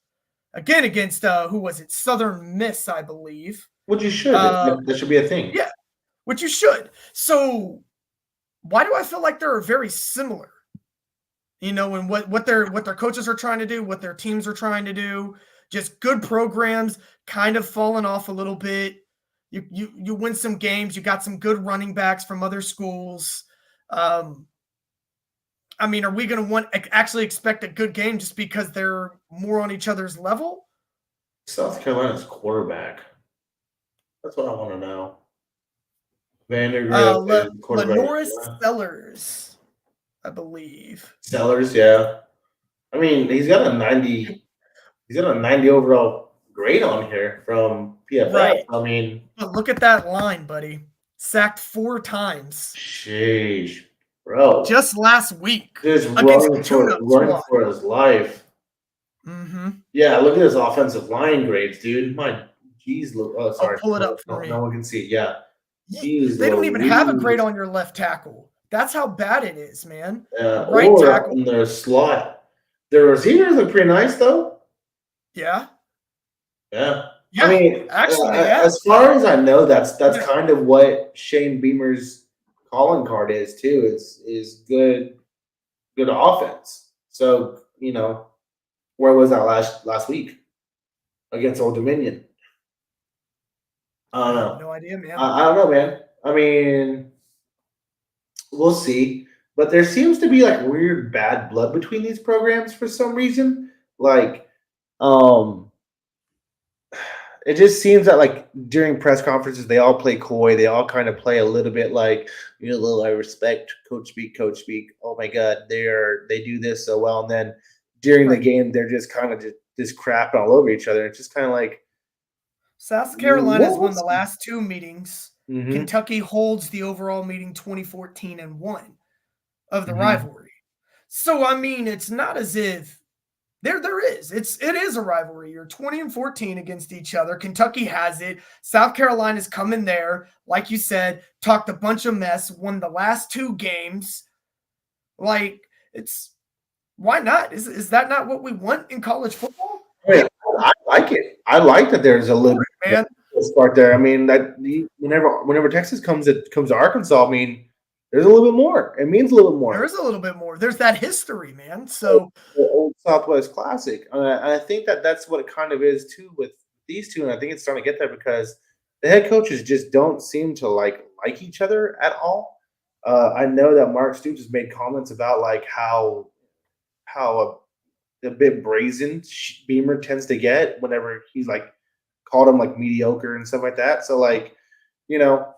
[SPEAKER 2] Again, against, who was it? Southern Miss, I believe.
[SPEAKER 1] Which you should. That should be a thing.
[SPEAKER 2] Yeah, which you should. So why do I feel like they're very similar? And what their coaches are trying to do, what their teams are trying to do. Just good programs, kind of falling off a little bit. You win some games. You got some good running backs from other schools. Are we going to actually expect a good game just because they're more on each other's level?
[SPEAKER 1] South Carolina's quarterback. That's what I want to know. Vandegrift,
[SPEAKER 2] LaNorris Sellers, I believe.
[SPEAKER 1] Sellers, yeah. He's got a 90. He's got a 90 overall grade on here from PFF.
[SPEAKER 2] Right. But look at that line, buddy. Sacked 4 times.
[SPEAKER 1] Sheesh. Bro,
[SPEAKER 2] just last week,
[SPEAKER 1] just running for his life.
[SPEAKER 2] Mm-hmm.
[SPEAKER 1] Yeah, look at his offensive line grades, dude. My geez, sorry.
[SPEAKER 2] I'll pull it up for me.
[SPEAKER 1] No one can see it. Yeah,
[SPEAKER 2] jeez, they don't even have a grade on your left tackle. That's how bad it is, man.
[SPEAKER 1] Right tackle in their slot. Their receivers look pretty nice, though.
[SPEAKER 2] Yeah.
[SPEAKER 1] Yeah.
[SPEAKER 2] Actually,
[SPEAKER 1] as far as I know, that's kind of what Shane Beamer's calling card is too. Is good offense. So where was that last week against Old Dominion? I don't know.
[SPEAKER 2] No idea, man.
[SPEAKER 1] I don't know, man. we'll see. But there seems to be like weird bad blood between these programs for some reason. Like, um, it just seems that like during press conferences they all play coy. They all kind of play a little bit like, little I respect coach speak, coach speak. Oh my god, they do this so well, and then during the
[SPEAKER 2] Right.
[SPEAKER 1] game they're just kind of just crapping all over each other. It's just kind of like
[SPEAKER 2] South Carolina's won the
[SPEAKER 1] what's
[SPEAKER 2] last two meetings.
[SPEAKER 1] hmm
[SPEAKER 2] Kentucky holds the overall meeting 2014 and 1 of the
[SPEAKER 1] hmm
[SPEAKER 2] rivalry. So I mean, it's not as if there is. It is a rivalry. You're 20 and 14 against each other. Kentucky has it. South Carolina's coming there, like you said, talked a bunch of mess, won the last two games. Like, it's why not? Is that not what we want in college football?
[SPEAKER 1] Wait, I like it. I like that there's a little bit
[SPEAKER 2] Man,
[SPEAKER 1] of spark there. I mean, whenever Texas comes to Arkansas, I mean, there's a little bit more. It means a little bit
[SPEAKER 2] there
[SPEAKER 1] more.
[SPEAKER 2] is a little bit more. There's that history, man. So
[SPEAKER 1] The old Southwest Classic. And I think that that's what it kind of is too with these two, and I think it's starting to get there because the head coaches just don't seem to like each other at all. I know that Mark Stoops has made comments about like how a bit brazen Beamer tends to get whenever he's like called him like mediocre and stuff like that. So like, you know,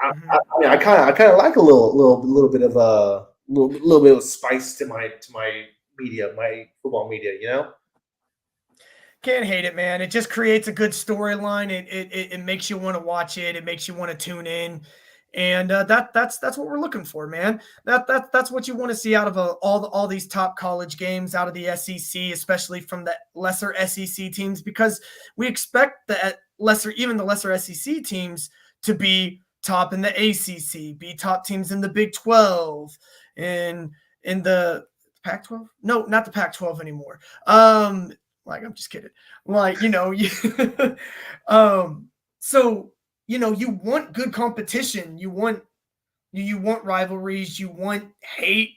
[SPEAKER 1] I mean, I kind of like a little bit of a little bit of spice to my media, my football media.
[SPEAKER 2] can't hate it, man. It just creates a good storyline. It makes you want to watch it. It makes you want to tune in, and that's what we're looking for, man. That's what you want to see out of all these top college games out of the SEC, especially from the lesser SEC teams, because we expect the lesser SEC teams to be top in the ACC, be top teams in the Big 12, in the Pac-12. No, not the Pac-12 anymore. Like, I'm just kidding. Like, um, so you want good competition. You want rivalries. You want hate.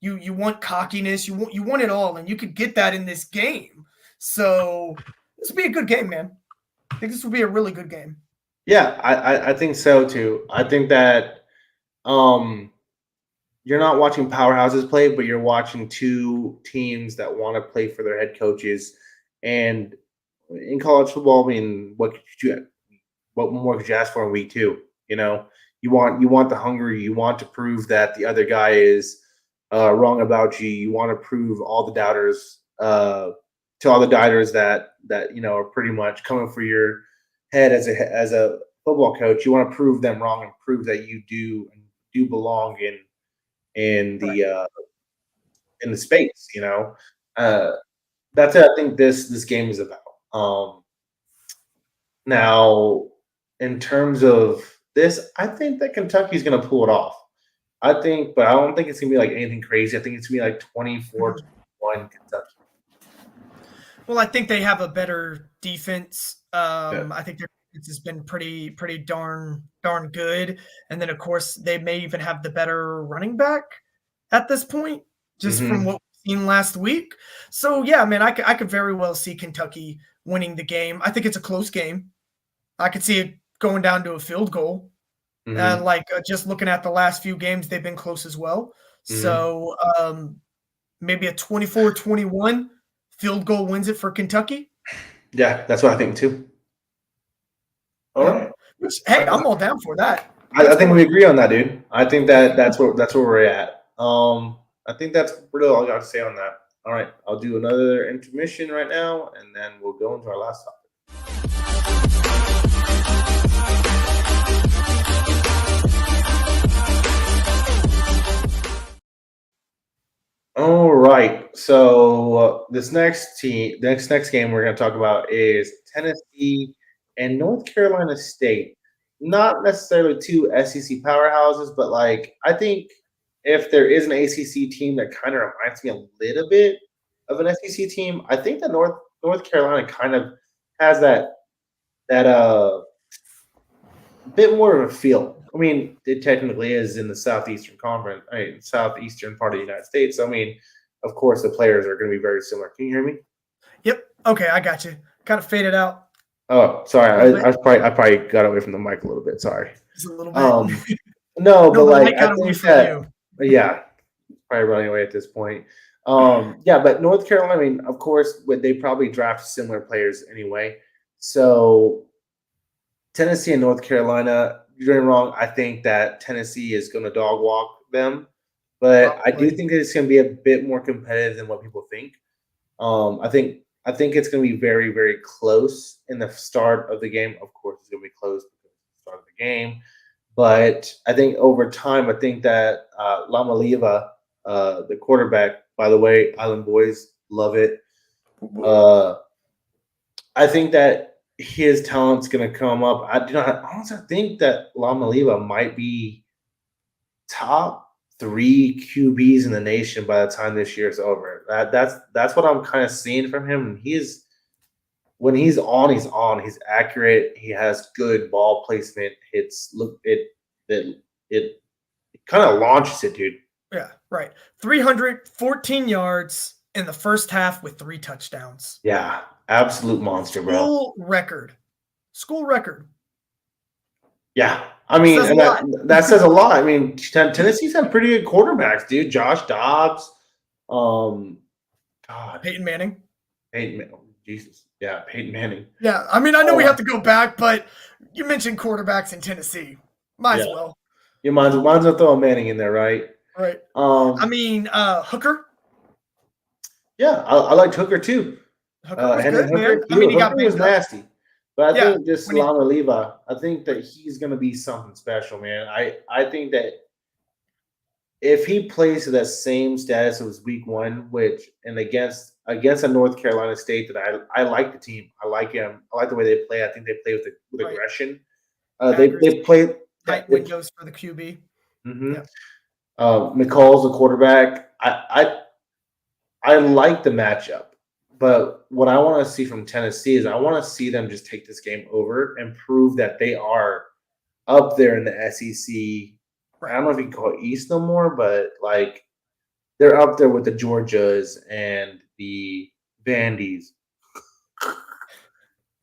[SPEAKER 2] You want cockiness. You want it all, and you could get that in this game. So this will be a good game, man. I think this will be a really good game.
[SPEAKER 1] Yeah, I think so too. I think that um you're not watching powerhouses play, but you're watching two teams that want to play for their head coaches. And in college football, I mean, what more could you ask for in week two? You want the hunger. You want to prove that the other guy is wrong about you. You want to prove all the doubters to all the doubters that are pretty much coming for your head as a football coach. You want to prove them wrong and prove that you do belong in
[SPEAKER 2] Right.
[SPEAKER 1] the space. Uh, that's what I think this game is about. Now, in terms of this, I think that Kentucky's going to pull it off. But I don't think it's going to be like anything crazy. I think it's going to be like 24-21 Kentucky.
[SPEAKER 2] Well, I think they have a better defense.
[SPEAKER 1] Yeah.
[SPEAKER 2] I think their defense has been pretty darn good. And then of course they may even have the better running back at this point, just from
[SPEAKER 1] hmm
[SPEAKER 2] what we've seen last week. So yeah, man, I could very well see Kentucky winning the game. I think it's a close game. I could see it going down to a field goal.
[SPEAKER 1] hmm
[SPEAKER 2] Just looking at the last few games, they've been close as well.
[SPEAKER 1] hmm
[SPEAKER 2] So maybe a 24-21 field goal wins it for Kentucky.
[SPEAKER 1] Yeah, that's what I think too. All
[SPEAKER 2] Yeah.
[SPEAKER 1] right.
[SPEAKER 2] Which, hey, I'm all down for that.
[SPEAKER 1] I think we agree on that, dude. I think that's where we're at. I think that's really all I got to say on that. All right, I'll do another intermission right now, and then we'll go into our last topic. All right. So this next game we're going to talk about is Tennessee and North Carolina State. Not necessarily two SEC powerhouses, but like I think if there is an ACC team that kind of reminds me a little bit of an SEC team, I think that North Carolina kind of has that bit more of a feel. I mean, it technically is in the southeastern conference, southeastern part of the United States. So, I mean, of course, the players are going to be very similar. Can you hear me?
[SPEAKER 2] Yep. Okay, I got you. Kind of faded out
[SPEAKER 1] Oh,
[SPEAKER 2] a
[SPEAKER 1] sorry.
[SPEAKER 2] little bit.
[SPEAKER 1] I probably got away from the mic a little bit. Sorry.
[SPEAKER 2] Just a little
[SPEAKER 1] Um,
[SPEAKER 2] bit.
[SPEAKER 1] No,
[SPEAKER 2] No,
[SPEAKER 1] but
[SPEAKER 2] the
[SPEAKER 1] like
[SPEAKER 2] light
[SPEAKER 1] I
[SPEAKER 2] got away
[SPEAKER 1] think
[SPEAKER 2] from
[SPEAKER 1] that
[SPEAKER 2] you.
[SPEAKER 1] yeah, probably running away at this point. Yeah, but North Carolina, I mean, of course, they probably draft similar players anyway. So Tennessee and North Carolina, you're doing wrong. I think that Tennessee is going to dog walk them, but I do
[SPEAKER 2] Probably.
[SPEAKER 1] think that it's going to be a bit more competitive than what people think. I think it's going to be very, very close in the start of the game. Of course, it's going to be close because it's the start of the game. But I think over time, I think that Lamaliva, the quarterback, by the way, Island Boys love it. Uh, I think that his talent's going to come up. I do not honestly think that Lamaliva might be top three QBs in the nation by the time this year's over. That's what I'm kind of seeing from him. And when he's on, he's on. He's accurate. He has good ball placement. It kind of launches it, dude.
[SPEAKER 2] Yeah, right. 314 yards in the first half with 3 touchdowns.
[SPEAKER 1] Yeah, absolute monster, bro.
[SPEAKER 2] School record. School record.
[SPEAKER 1] Yeah, I mean,
[SPEAKER 2] Says a
[SPEAKER 1] and
[SPEAKER 2] lot.
[SPEAKER 1] that says a lot. I mean, Tennessee's had pretty good quarterbacks, dude. Josh Dobbs, um, God,
[SPEAKER 2] Peyton Manning.
[SPEAKER 1] Jesus, yeah, Peyton Manning.
[SPEAKER 2] Yeah, I mean, I know we
[SPEAKER 1] Uh,
[SPEAKER 2] have to go back, but you mentioned quarterbacks in Tennessee. Might as
[SPEAKER 1] yeah,
[SPEAKER 2] well.
[SPEAKER 1] you might as well throw a Manning in there, right?
[SPEAKER 2] Right. I
[SPEAKER 1] Um,
[SPEAKER 2] mean, Hooker.
[SPEAKER 1] yeah, I liked Hooker too.
[SPEAKER 2] Hooker was
[SPEAKER 1] Hendon
[SPEAKER 2] good, man.
[SPEAKER 1] Hooker,
[SPEAKER 2] I mean, he got
[SPEAKER 1] Hooker was
[SPEAKER 2] banged up.
[SPEAKER 1] nasty, but I
[SPEAKER 2] Yeah.
[SPEAKER 1] think just
[SPEAKER 2] When he
[SPEAKER 1] Lama Leva, I think that he's gonna be something special, man. I think that if he plays to that same status as week one, which and against a North Carolina State that I like the team. I like him. I like the way they play. I think they play with
[SPEAKER 2] right.
[SPEAKER 1] aggression. They
[SPEAKER 2] Accuracy,
[SPEAKER 1] play yeah,
[SPEAKER 2] tight windows for the QB.
[SPEAKER 1] mm-hmm.
[SPEAKER 2] Yeah.
[SPEAKER 1] McCall's the quarterback. I like the matchup, but what I want to see from Tennessee is I want to see them just take this game over and prove that they are up there in the SEC. I don't know if you can call it East no more, but like they're up there with the Georgias and the Vandies.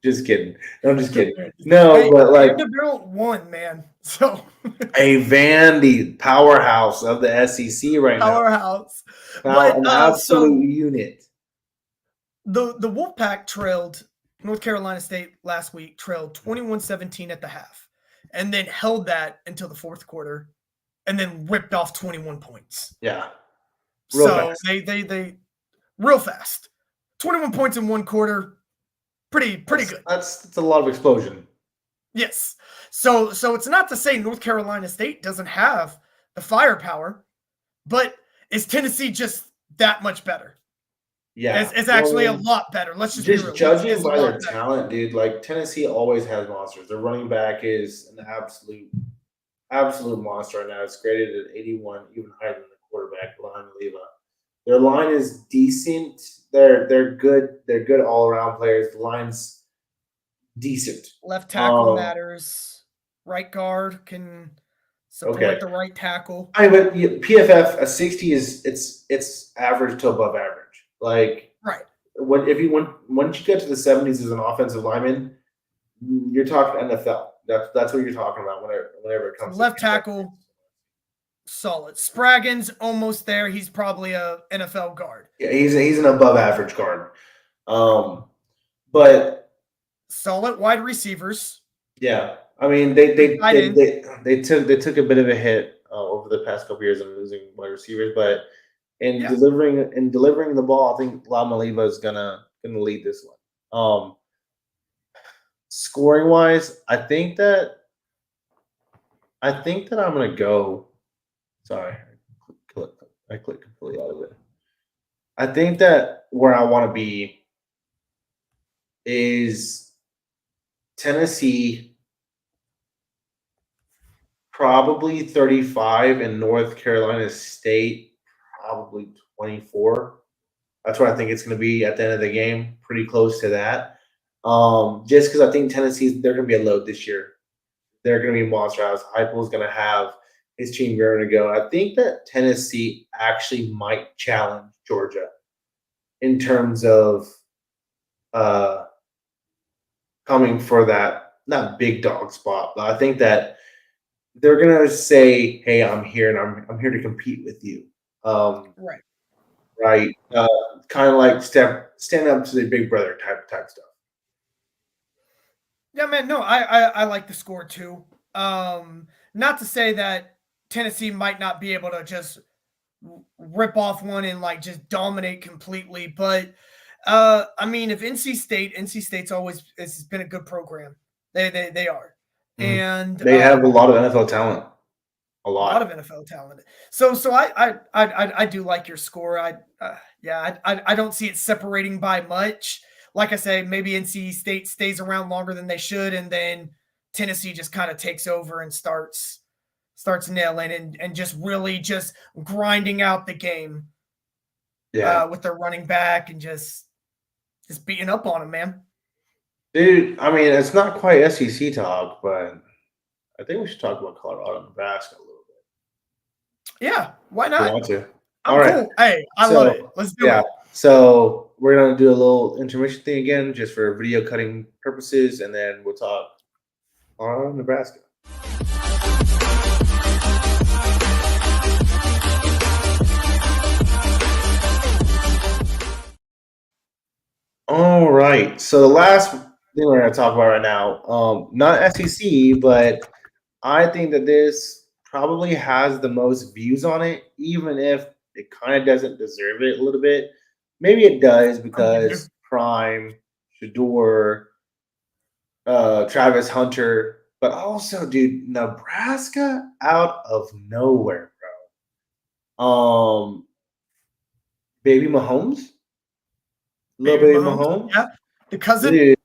[SPEAKER 1] Just kidding. No, I'm just kidding. No,
[SPEAKER 2] Hey,
[SPEAKER 1] but like
[SPEAKER 2] Vanderbilt won, man. So
[SPEAKER 1] a Vandy powerhouse of the SEC right now.
[SPEAKER 2] powerhouse.
[SPEAKER 1] Now
[SPEAKER 2] But
[SPEAKER 1] an absolute
[SPEAKER 2] so
[SPEAKER 1] unit.
[SPEAKER 2] the Wolfpack trailed North Carolina State last week, trailed 21-17 at the half, and then held that until the fourth quarter, and then whipped off 21 points.
[SPEAKER 1] Yeah. Real
[SPEAKER 2] So
[SPEAKER 1] fast.
[SPEAKER 2] they real fast. 21 points in one quarter. Pretty good.
[SPEAKER 1] That's a lot of explosion.
[SPEAKER 2] Yes. So it's not to say North Carolina State doesn't have the firepower, but is Tennessee just that much better?
[SPEAKER 1] Yeah.
[SPEAKER 2] It's actually a lot better. Let's just be real.
[SPEAKER 1] Judging
[SPEAKER 2] It's a
[SPEAKER 1] by
[SPEAKER 2] lot
[SPEAKER 1] their
[SPEAKER 2] better.
[SPEAKER 1] talent, dude, like Tennessee always has monsters. Their running back is an absolute monster right now. It's graded at 81, even higher than the quarterback, Lyon Leva. Their line is decent. They're good. They're good all around players. The line's decent.
[SPEAKER 2] Left tackle matters. Right guard can support the right tackle.
[SPEAKER 1] I mean, but PFF a 60 is it's average to above average. Like
[SPEAKER 2] Right.
[SPEAKER 1] Once you get to the 70s as an offensive lineman, you're talking NFL. That's what you're talking about whenever it comes
[SPEAKER 2] Left
[SPEAKER 1] to
[SPEAKER 2] tackle, solid. Spraggins almost there. He's probably a NFL guard.
[SPEAKER 1] Yeah, he's an above average guard. But
[SPEAKER 2] solid wide receivers.
[SPEAKER 1] Yeah, I mean they took a bit of a hit over the past couple years in losing wide receivers, but in delivering the ball, I think Lamaliva is gonna lead this one. Scoring wise, I think that I'm gonna go. Sorry, I clicked completely out of it. I think that where I want to be is Tennessee, probably 35, and North Carolina State, probably 24. That's what I think it's going to be at the end of the game, pretty close to that. Just because I think they're going to be a load this year. They're going to be monster house. Heupel is going to have his team ready to go. I think that Tennessee actually might challenge Georgia in terms of coming for that not big dog spot, but I think that they're gonna say, "Hey, I'm here and I'm here to compete with you."
[SPEAKER 2] Right.
[SPEAKER 1] Right? Kind of like stand up to the big brother type stuff.
[SPEAKER 2] Yeah, man. No, I like the score too. Not to say that Tennessee might not be able to just rip off one and like just dominate completely, but I mean, if NC State's always it's been a good program. They are,
[SPEAKER 1] Mhm.
[SPEAKER 2] and
[SPEAKER 1] They have a lot of NFL talent. A
[SPEAKER 2] a lot
[SPEAKER 1] lot.
[SPEAKER 2] of NFL talent. So I do like your score. Yeah, I don't see it separating by much. Like I say, maybe NC State stays around longer than they should, and then Tennessee just kind of takes over and starts nailing and just really just grinding out the game
[SPEAKER 1] Yeah.
[SPEAKER 2] with their running back and just beating up on them, man.
[SPEAKER 1] Dude, I mean, it's not quite SEC talk, but I think we should talk about Colorado and Nebraska a little bit.
[SPEAKER 2] Yeah, why
[SPEAKER 1] You
[SPEAKER 2] not?
[SPEAKER 1] want to? All
[SPEAKER 2] I'm
[SPEAKER 1] right.
[SPEAKER 2] cool. Hey, I love it.
[SPEAKER 1] So,
[SPEAKER 2] Let's do
[SPEAKER 1] yeah.
[SPEAKER 2] it.
[SPEAKER 1] So, we're going to do a little intermission thing again just for video cutting purposes, and then we'll talk on Nebraska. All right. So, the last thing we're going to talk about right now, not SEC, but I think that this probably has the most views on it, even if it kind of doesn't deserve it a little bit. Maybe it does
[SPEAKER 2] I'm with you.
[SPEAKER 1] because Prime, Shador, Travis Hunter, but also, dude, Nebraska out of nowhere, bro. Baby Mahomes, little
[SPEAKER 2] Baby
[SPEAKER 1] baby
[SPEAKER 2] Mahomes.
[SPEAKER 1] Mahomes,
[SPEAKER 2] Yeah. The cousin,
[SPEAKER 1] dude.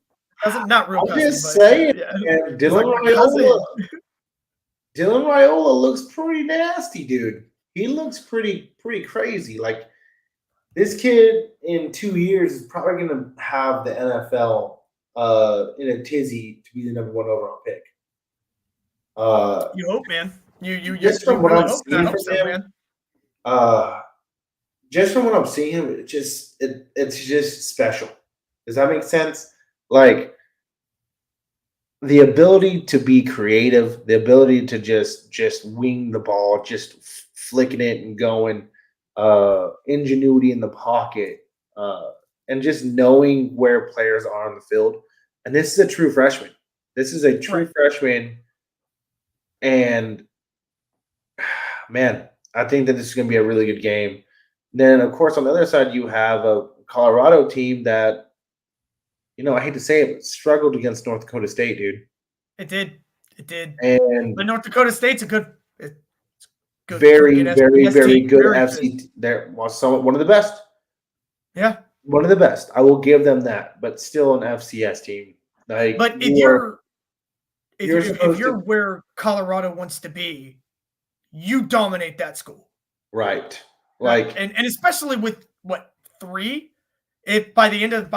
[SPEAKER 2] not real
[SPEAKER 1] I'm
[SPEAKER 2] cousin,
[SPEAKER 1] just
[SPEAKER 2] but
[SPEAKER 1] saying,
[SPEAKER 2] yeah.
[SPEAKER 1] man.
[SPEAKER 2] He's like my cousin.
[SPEAKER 1] Dylan Raiola looks pretty nasty, dude. He looks pretty crazy. Like this kid in 2 years is probably going to have the NFL in a tizzy to be the number one overall pick.
[SPEAKER 2] You hope, man.
[SPEAKER 1] Just
[SPEAKER 2] You
[SPEAKER 1] from what
[SPEAKER 2] really
[SPEAKER 1] I'm
[SPEAKER 2] hope. I
[SPEAKER 1] seeing
[SPEAKER 2] hope
[SPEAKER 1] from
[SPEAKER 2] so,
[SPEAKER 1] him,
[SPEAKER 2] man.
[SPEAKER 1] uh, just from what I'm seeing him, it's just special. Does that make sense? Like the ability to be creative, the ability to just wing the ball, just flicking it and going, ingenuity in the pocket, and just knowing where players are on the field. And this is a true freshman. This is a true
[SPEAKER 2] Right.
[SPEAKER 1] freshman, and man, I think that this is going to be a really good game. Then, of course, on the other side, you have a Colorado team that, I hate to say it, but struggled against North Dakota State, dude.
[SPEAKER 2] It did. It did. But
[SPEAKER 1] And
[SPEAKER 2] North Dakota State's a it's good, pretty
[SPEAKER 1] very,
[SPEAKER 2] good
[SPEAKER 1] very,
[SPEAKER 2] FBS
[SPEAKER 1] very
[SPEAKER 2] team.
[SPEAKER 1] good
[SPEAKER 2] Very good.
[SPEAKER 1] FC. There was one of the best.
[SPEAKER 2] Yeah.
[SPEAKER 1] One of the best. I will give them that, but still an FCS team. Like
[SPEAKER 2] But
[SPEAKER 1] you're
[SPEAKER 2] if
[SPEAKER 1] supposed
[SPEAKER 2] you're
[SPEAKER 1] to
[SPEAKER 2] where Colorado wants to be, you dominate that school.
[SPEAKER 1] right.
[SPEAKER 2] Right.
[SPEAKER 1] Like
[SPEAKER 2] And especially with what, 3? If by the end of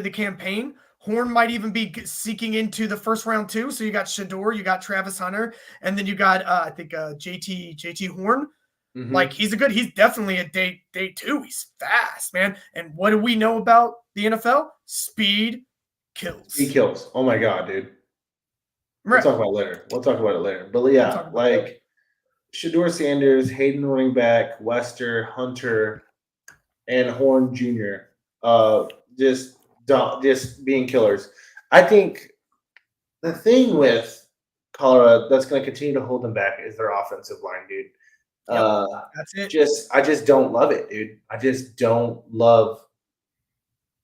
[SPEAKER 2] the campaign, Horn might even be seeking into the first round too. So you got Shador, you got Travis Hunter, and then you got I think JT Horn. Like
[SPEAKER 1] mhm.
[SPEAKER 2] he's definitely a day 2. He's fast, man. And what do we know about the NFL? Speed
[SPEAKER 1] He
[SPEAKER 2] kills.
[SPEAKER 1] kills. Oh my god, dude. We'll
[SPEAKER 2] Right.
[SPEAKER 1] talk about it later. We'll talk about it later. But
[SPEAKER 2] We'll
[SPEAKER 1] yeah,
[SPEAKER 2] talk about that.
[SPEAKER 1] like Shador Sanders, Hayden running back, Wester, Hunter, and Horn Jr. Just just being killers. I think the thing with Colorado that's going to continue to hold them back is their offensive line, dude.
[SPEAKER 2] Yep.
[SPEAKER 1] Uh,
[SPEAKER 2] That's it.
[SPEAKER 1] I just don't love it, dude. I just don't love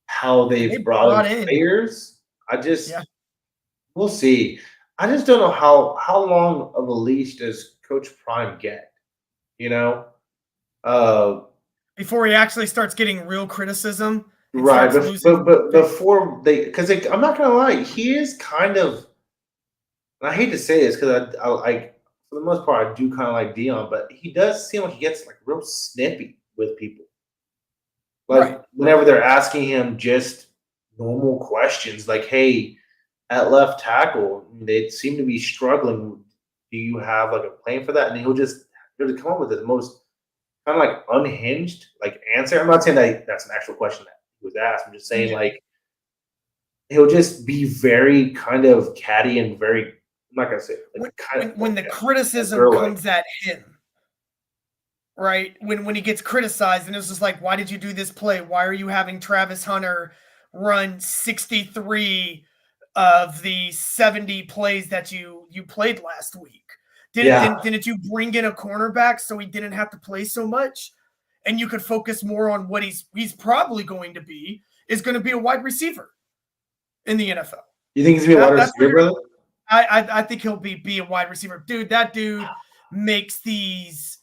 [SPEAKER 1] how
[SPEAKER 2] And they
[SPEAKER 1] they've brought in
[SPEAKER 2] brought in,
[SPEAKER 1] players.
[SPEAKER 2] yeah,
[SPEAKER 1] We'll see. I just don't know how long of a leash does Coach Prime get? You know, uh,
[SPEAKER 2] before he actually starts getting real criticism and
[SPEAKER 1] right?
[SPEAKER 2] starts losing.
[SPEAKER 1] But before they, because I'm not gonna lie, he is kind of. And I hate to say this because I like for the most part I do kind of like Dion, but he does seem like he gets like real snippy with people.
[SPEAKER 2] Right.
[SPEAKER 1] Like whenever they're asking him just normal questions, like, "Hey, at left tackle, they seem to be struggling. Do you have like a plan for that?" And he'll just come up with the most kind of like unhinged like answer. I'm not saying that that's an actual question that he was asked. I'm just saying
[SPEAKER 2] Yeah.
[SPEAKER 1] like he'll just be very kind of catty and very I'm not gonna say like
[SPEAKER 2] when the criticism
[SPEAKER 1] girl-like.
[SPEAKER 2] comes at him, right? When he gets criticized, and it's just like, why did you do this play? Why are you having Travis Hunter run 63 of the 70 plays that you played last week? Didn't you bring in a cornerback so he didn't have to play so much, and you could focus more on what he's probably going to be a wide receiver in the NFL.
[SPEAKER 1] You think he's gonna be a wide receiver, brother?
[SPEAKER 2] I think he'll be a wide receiver. Dude, that dude makes these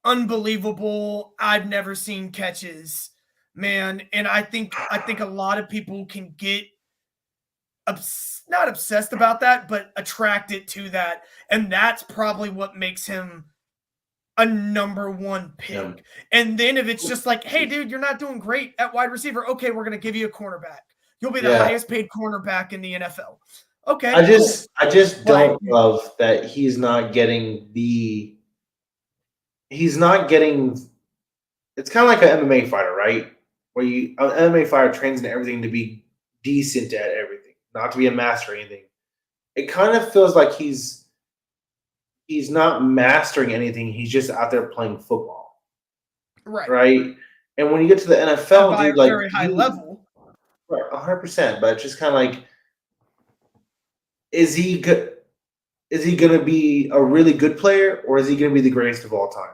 [SPEAKER 2] unbelievable, I've never seen catches, man. And I think a lot of people can get not obsessed about that, but attracted to that. And that's probably what makes him a number one pick. Yeah. And then if it's just like, hey, dude, you're not doing great at wide receiver. Okay, we're going to give you a cornerback. You'll be the highest paid cornerback in the NFL. Okay.
[SPEAKER 1] I just don't love that he's not getting it's kind of like an MMA fighter, right? Where an MMA fighter trains in everything to be decent at everything, not to be a master or anything. It kind of feels like he's not mastering anything. He's just out there playing football. Right. And when you get to the NFL,
[SPEAKER 2] dude, like very high level.
[SPEAKER 1] Right, 100%. But it's just kind of like, is he going to be a really good player, or is he going to be the greatest of all time?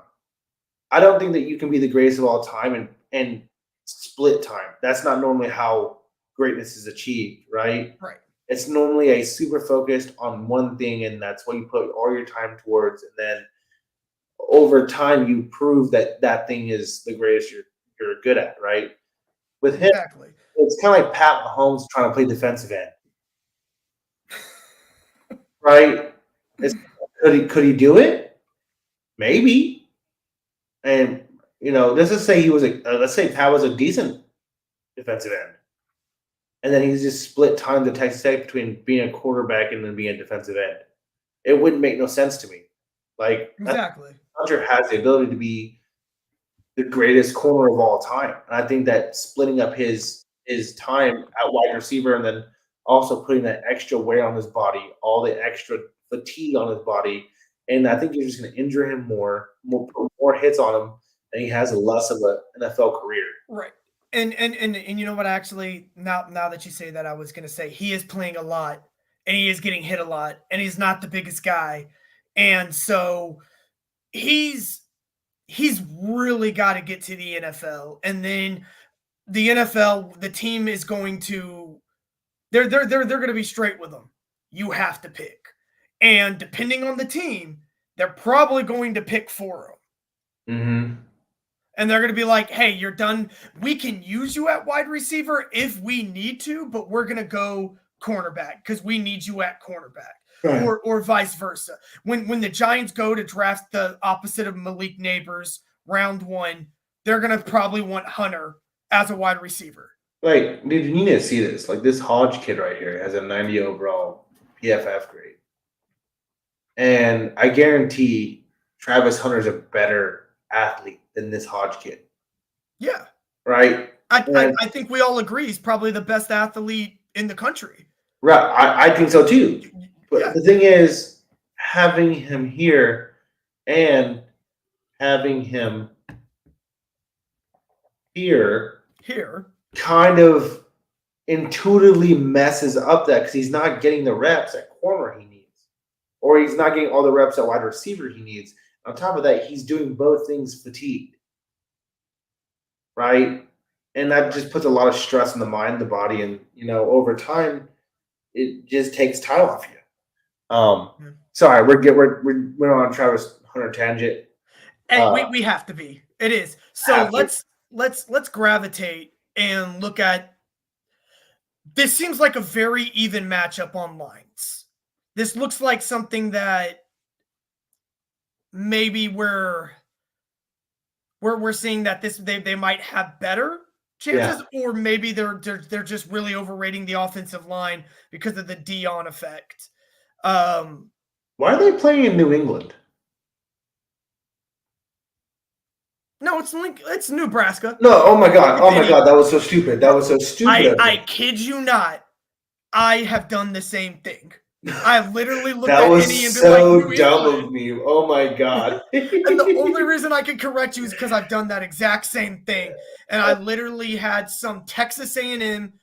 [SPEAKER 1] I don't think that you can be the greatest of all time and split time. That's not normally how greatness is achieved, right?
[SPEAKER 2] Right.
[SPEAKER 1] It's normally a super focused on one thing, and that's what you put all your time towards. And then over time, you prove that thing is the greatest you're good at, right? With him, exactly. It's kind of like Pat Mahomes trying to play defensive end. Right? Could he do it? Maybe. And let's say Pat was a decent defensive end, and then he's just split time to Texas Tech between being a quarterback and then being a defensive end. It wouldn't make no sense to me. Like,
[SPEAKER 2] exactly,
[SPEAKER 1] Hunter has the ability to be the greatest corner of all time, and I think that splitting up his time at wide receiver and then also putting that extra weight on his body, all the extra fatigue on his body, and I think you're just going to injure him more hits on him, and he has less of an NFL career.
[SPEAKER 2] Right. And you know what? Actually, now that you say that, I was going to say he is playing a lot, and he is getting hit a lot, and he's not the biggest guy, and so he's really got to get to the NFL, and then the NFL, the team is going to. They're going to be straight with them. You have to pick. And depending on the team, they're probably going to pick for him.
[SPEAKER 1] Mm-hmm.
[SPEAKER 2] And they're going to be like, hey, you're done. We can use you at wide receiver if we need to, but we're going to go cornerback because we need you at cornerback. Right. Or vice versa. When the Giants go to draft the opposite of Malik Neighbors, round 1, they're going to probably want Hunter as a wide receiver.
[SPEAKER 1] Like, dude, you need to see this. Like, this Hodge kid right here has a 90 overall PFF grade. And I guarantee Travis Hunter's a better athlete than this Hodge kid.
[SPEAKER 2] Yeah.
[SPEAKER 1] Right?
[SPEAKER 2] I think we all agree he's probably the best athlete in the country.
[SPEAKER 1] Right. I think so, too. But the thing is, having him here and having him here kind of intuitively messes up that because he's not getting the reps at corner he needs, or he's not getting all the reps at wide receiver he needs. On top of that, he's doing both things fatigued, right? And that just puts a lot of stress on the mind, the body, and over time, it just takes time off you. Sorry, we're on a Travis Hunter tangent.
[SPEAKER 2] And we have to be. It is. So let's gravitate and look at. This seems like a very even matchup on lines. This looks like something that maybe we're seeing that they might have better chances, or maybe they're just really overrating the offensive line because of the Dion effect.
[SPEAKER 1] Why are they playing in New England?
[SPEAKER 2] No, it's Nebraska.
[SPEAKER 1] No, oh my god, that was so stupid.
[SPEAKER 2] I kid you not. I have done the same thing. I literally looked
[SPEAKER 1] That
[SPEAKER 2] at
[SPEAKER 1] was
[SPEAKER 2] any and been like,
[SPEAKER 1] so
[SPEAKER 2] New
[SPEAKER 1] dumb
[SPEAKER 2] England.
[SPEAKER 1] of me. Oh my god.
[SPEAKER 2] And the only reason I can correct you is because I've done that exact same thing. And I literally had some Texas A&M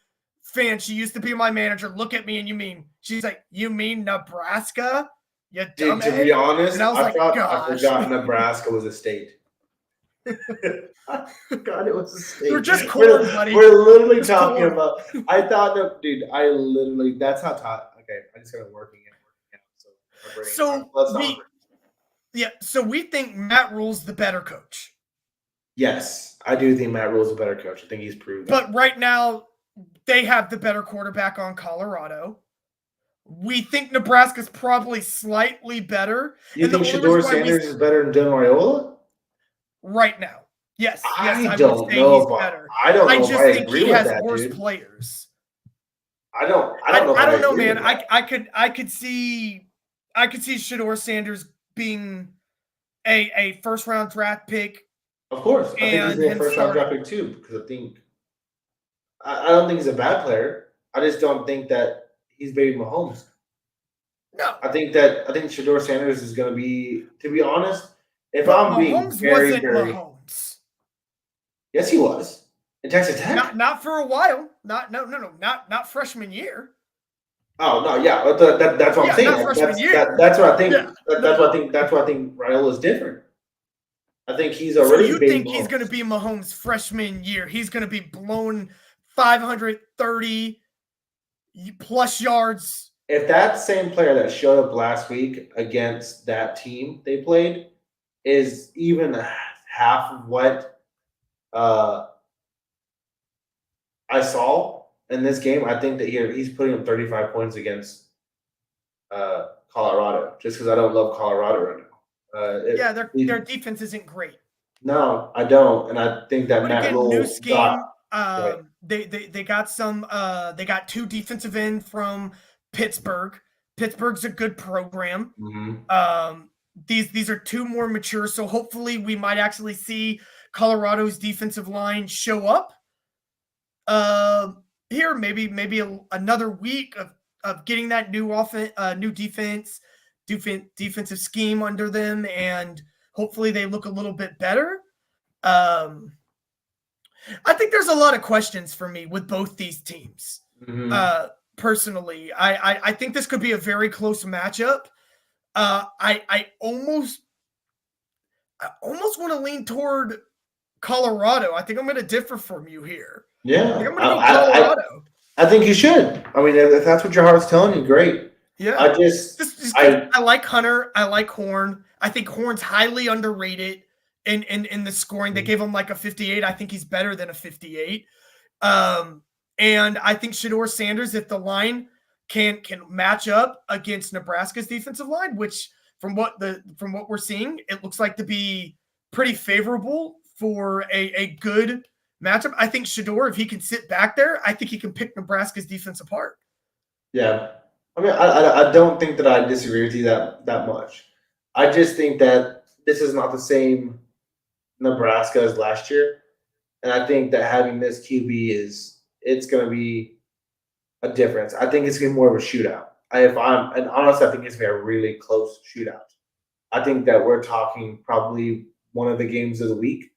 [SPEAKER 2] fan, she used to be my manager, look at me and she's like, you mean Nebraska? You
[SPEAKER 1] Dude, to
[SPEAKER 2] dumbass.
[SPEAKER 1] be honest,
[SPEAKER 2] And I was
[SPEAKER 1] I
[SPEAKER 2] like,
[SPEAKER 1] thought I
[SPEAKER 2] gosh.
[SPEAKER 1] forgot Nebraska was a state. I forgot it was a state.
[SPEAKER 2] They're just corn, buddy.
[SPEAKER 1] We're literally
[SPEAKER 2] Just
[SPEAKER 1] talking
[SPEAKER 2] corn.
[SPEAKER 1] about. I thought that, dude. I literally. That's how taught. Okay, I just started working out. So my brain.
[SPEAKER 2] So
[SPEAKER 1] let's not.
[SPEAKER 2] So we think Matt Rule's the better coach.
[SPEAKER 1] Yes, I do think Matt Rule's a better coach. I think he's proved that.
[SPEAKER 2] But right now, they have the better quarterback on Colorado. We think Nebraska's probably slightly better.
[SPEAKER 1] You think Shedeur Sanders is better than Dylan Raiola?
[SPEAKER 2] Right now. Yes.
[SPEAKER 1] I don't know if
[SPEAKER 2] better.
[SPEAKER 1] I don't know
[SPEAKER 2] I just
[SPEAKER 1] if I
[SPEAKER 2] think
[SPEAKER 1] agree
[SPEAKER 2] he
[SPEAKER 1] with
[SPEAKER 2] has
[SPEAKER 1] that,
[SPEAKER 2] worse
[SPEAKER 1] dude.
[SPEAKER 2] players.
[SPEAKER 1] I don't know.
[SPEAKER 2] I don't know, man. I could see Shedeur Sanders being a first round draft pick.
[SPEAKER 1] Of course. I think he's a first round draft pick too, because I don't think he's a bad player. I just don't think that he's baby Mahomes.
[SPEAKER 2] No.
[SPEAKER 1] I think Shedeur Sanders is going to be, to be honest, if I'm being
[SPEAKER 2] Mahomes
[SPEAKER 1] very,
[SPEAKER 2] wasn't
[SPEAKER 1] very.
[SPEAKER 2] Mahomes.
[SPEAKER 1] Yes, he was. In Texas Tech.
[SPEAKER 2] Not for a while. Not freshman year.
[SPEAKER 1] Oh no, yeah, but that's what I'm saying. That's what I think.
[SPEAKER 2] Yeah.
[SPEAKER 1] That's what I think Raiola is different. I think he's already.
[SPEAKER 2] So you think he's going to be Mahomes' freshman year? He's going to be blowing 530 plus yards.
[SPEAKER 1] If that same player that showed up last week against that team they played is even half of what I saw in this game, I think that he's putting up 35 points against Colorado. Just because I don't love Colorado right now.
[SPEAKER 2] Their defense isn't great.
[SPEAKER 1] No, I don't, and I think that Matt Rule
[SPEAKER 2] new scheme.
[SPEAKER 1] Right.
[SPEAKER 2] They got some. They got 2 defensive end from Pittsburgh. Pittsburgh's a good program.
[SPEAKER 1] Mm-hmm.
[SPEAKER 2] These are 2 more mature, so hopefully we might actually see Colorado's defensive line show up. Here maybe another week of getting that new defensive scheme under them, and hopefully they look a little bit better. I think there's a lot of questions for me with both these teams.
[SPEAKER 1] Mm-hmm.
[SPEAKER 2] Personally, I think this could be a very close matchup. I almost want to lean toward Colorado. I think I'm going to differ from you here.
[SPEAKER 1] Yeah,
[SPEAKER 2] I'm going to go Colorado.
[SPEAKER 1] I think you should. I mean, if that's what your heart's telling you, great.
[SPEAKER 2] Yeah, I like Hunter. I like Horn. I think Horn's highly underrated in the scoring. They gave him like a 58. I think he's better than a 58. And I think Shedeur Sanders, if the line can match up against Nebraska's defensive line, which from what we're seeing, it looks like to be pretty favorable for a good matchup. I think Shedeur, if he can sit back there, I think he can pick Nebraska's defense apart.
[SPEAKER 1] Yeah. I mean, I don't think that I disagree with you that much. I just think that this is not the same Nebraska as last year. And I think that having this QB it's going to be a difference. I think it's going to be more of a shootout. Honestly, I think it's going to be a really close shootout. I think that we're talking probably one of the games of the week,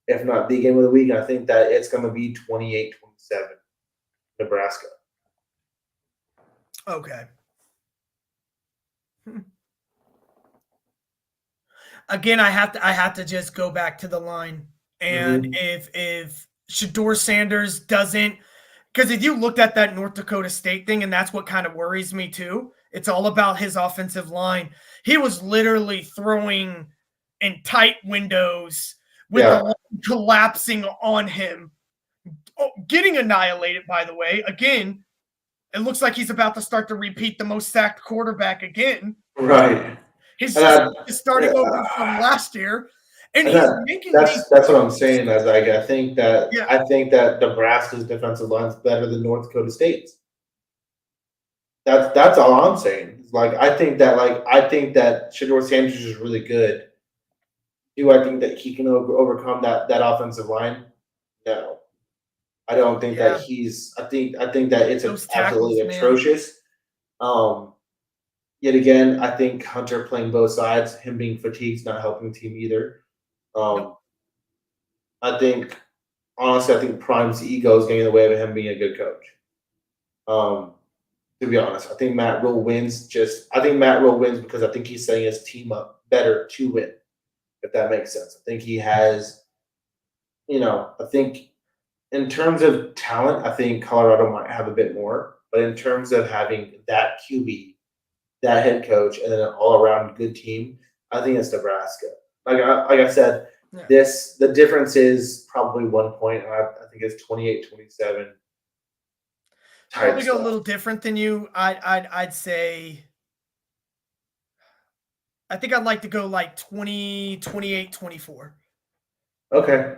[SPEAKER 1] if not the game of the week. And I think that it's going to be 28-27 Nebraska.
[SPEAKER 2] Okay. Again, I have to just go back to the line. And if Shedeur Sanders doesn't, because if you looked at that North Dakota State thing, and that's what kind of worries me too, it's all about his offensive line. He was literally throwing in tight windows with the line collapsing on him, getting annihilated, by the way. Again, it looks like he's about to start to repeat the most sacked quarterback again.
[SPEAKER 1] Right.
[SPEAKER 2] He's just starting over from last year. And he's making
[SPEAKER 1] that's what I'm saying. As I think that Nebraska's defensive line is better than North Dakota State's. That's all I'm saying. I think that Shedeur Sanders is really good. Do I think that he can overcome that offensive line? No, I don't think that he's. I think that it's absolutely atrocious. yet again, I think Hunter playing both sides, him being fatigued, is not helping the team either.
[SPEAKER 2] Nope.
[SPEAKER 1] Um, I think honestly, I think Prime's ego is getting in the way of him being a good coach. Um, to be honest, I think Matt Rule wins. I think Matt Rule wins because I think he's setting his team up better to win. If that makes sense, I think he has. I think in terms of talent, I think Colorado might have a bit more. But in terms of having that QB, that head coach, and then an all-around good team, I think it's Nebraska. Like I said,
[SPEAKER 2] Yeah.
[SPEAKER 1] the difference is probably 1 point. And I think it's 28-27.
[SPEAKER 2] Probably go a little different than you. I'd say. I think I'd like to go like 20, 28, 24.
[SPEAKER 1] Okay.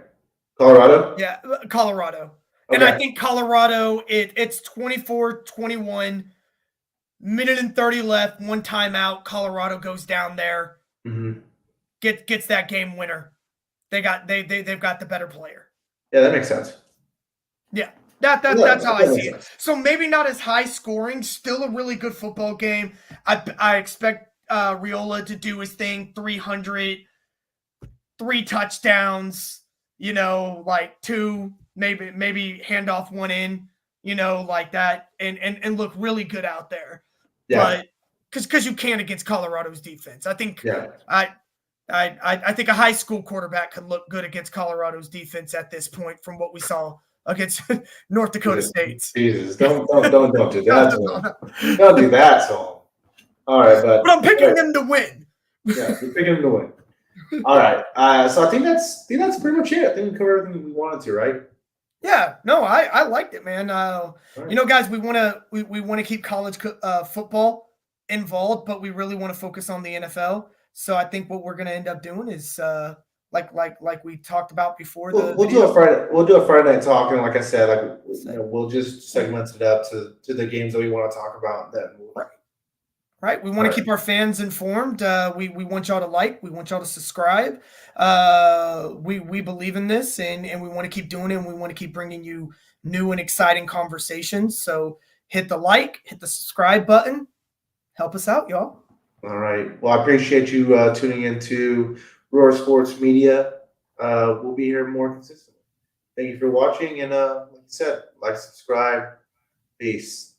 [SPEAKER 1] Colorado?
[SPEAKER 2] Yeah, Colorado.
[SPEAKER 1] Okay.
[SPEAKER 2] And I think Colorado, it's 24-21, minute and 30 left, one timeout. Colorado goes down there, gets that game winner. They've got the better player.
[SPEAKER 1] Yeah, that makes sense.
[SPEAKER 2] Yeah. That's how I see it. So maybe not as high scoring, still a really good football game. I expect Riola to do his thing, 300, 3 touchdowns, like 2, maybe hand off 1 in, like that, and look really good out there.
[SPEAKER 1] Yeah.
[SPEAKER 2] But because you can against Colorado's defense. I think
[SPEAKER 1] Yeah.
[SPEAKER 2] I think a high school quarterback could look good against Colorado's defense at this point from what we saw against North Dakota State.
[SPEAKER 1] Jesus, don't do that to him. Don't do that to him. All right,
[SPEAKER 2] but I'm picking them to win.
[SPEAKER 1] Yeah, you're picking them to win. All right, so I think that's pretty much it. I think we covered everything we wanted to, right?
[SPEAKER 2] Yeah, no, I liked it, man. Right. Guys, we want to keep college football involved, but we really want to focus on the NFL. So I think what we're going to end up doing is like we talked about before.
[SPEAKER 1] We'll do a Friday night talk, and like I said, we'll just segment it up to the games that we want to talk about. Then
[SPEAKER 2] right. We want to keep our fans informed. We want y'all to like. We want y'all to subscribe. We believe in this, and we want to keep doing it. And we want to keep bringing you new and exciting conversations. So hit the like, hit the subscribe button. Help us out, y'all.
[SPEAKER 1] All right. Well, I appreciate you tuning into Roar Sports Media. We'll be here more consistently. Thank you for watching, and like I said, like, subscribe. Peace.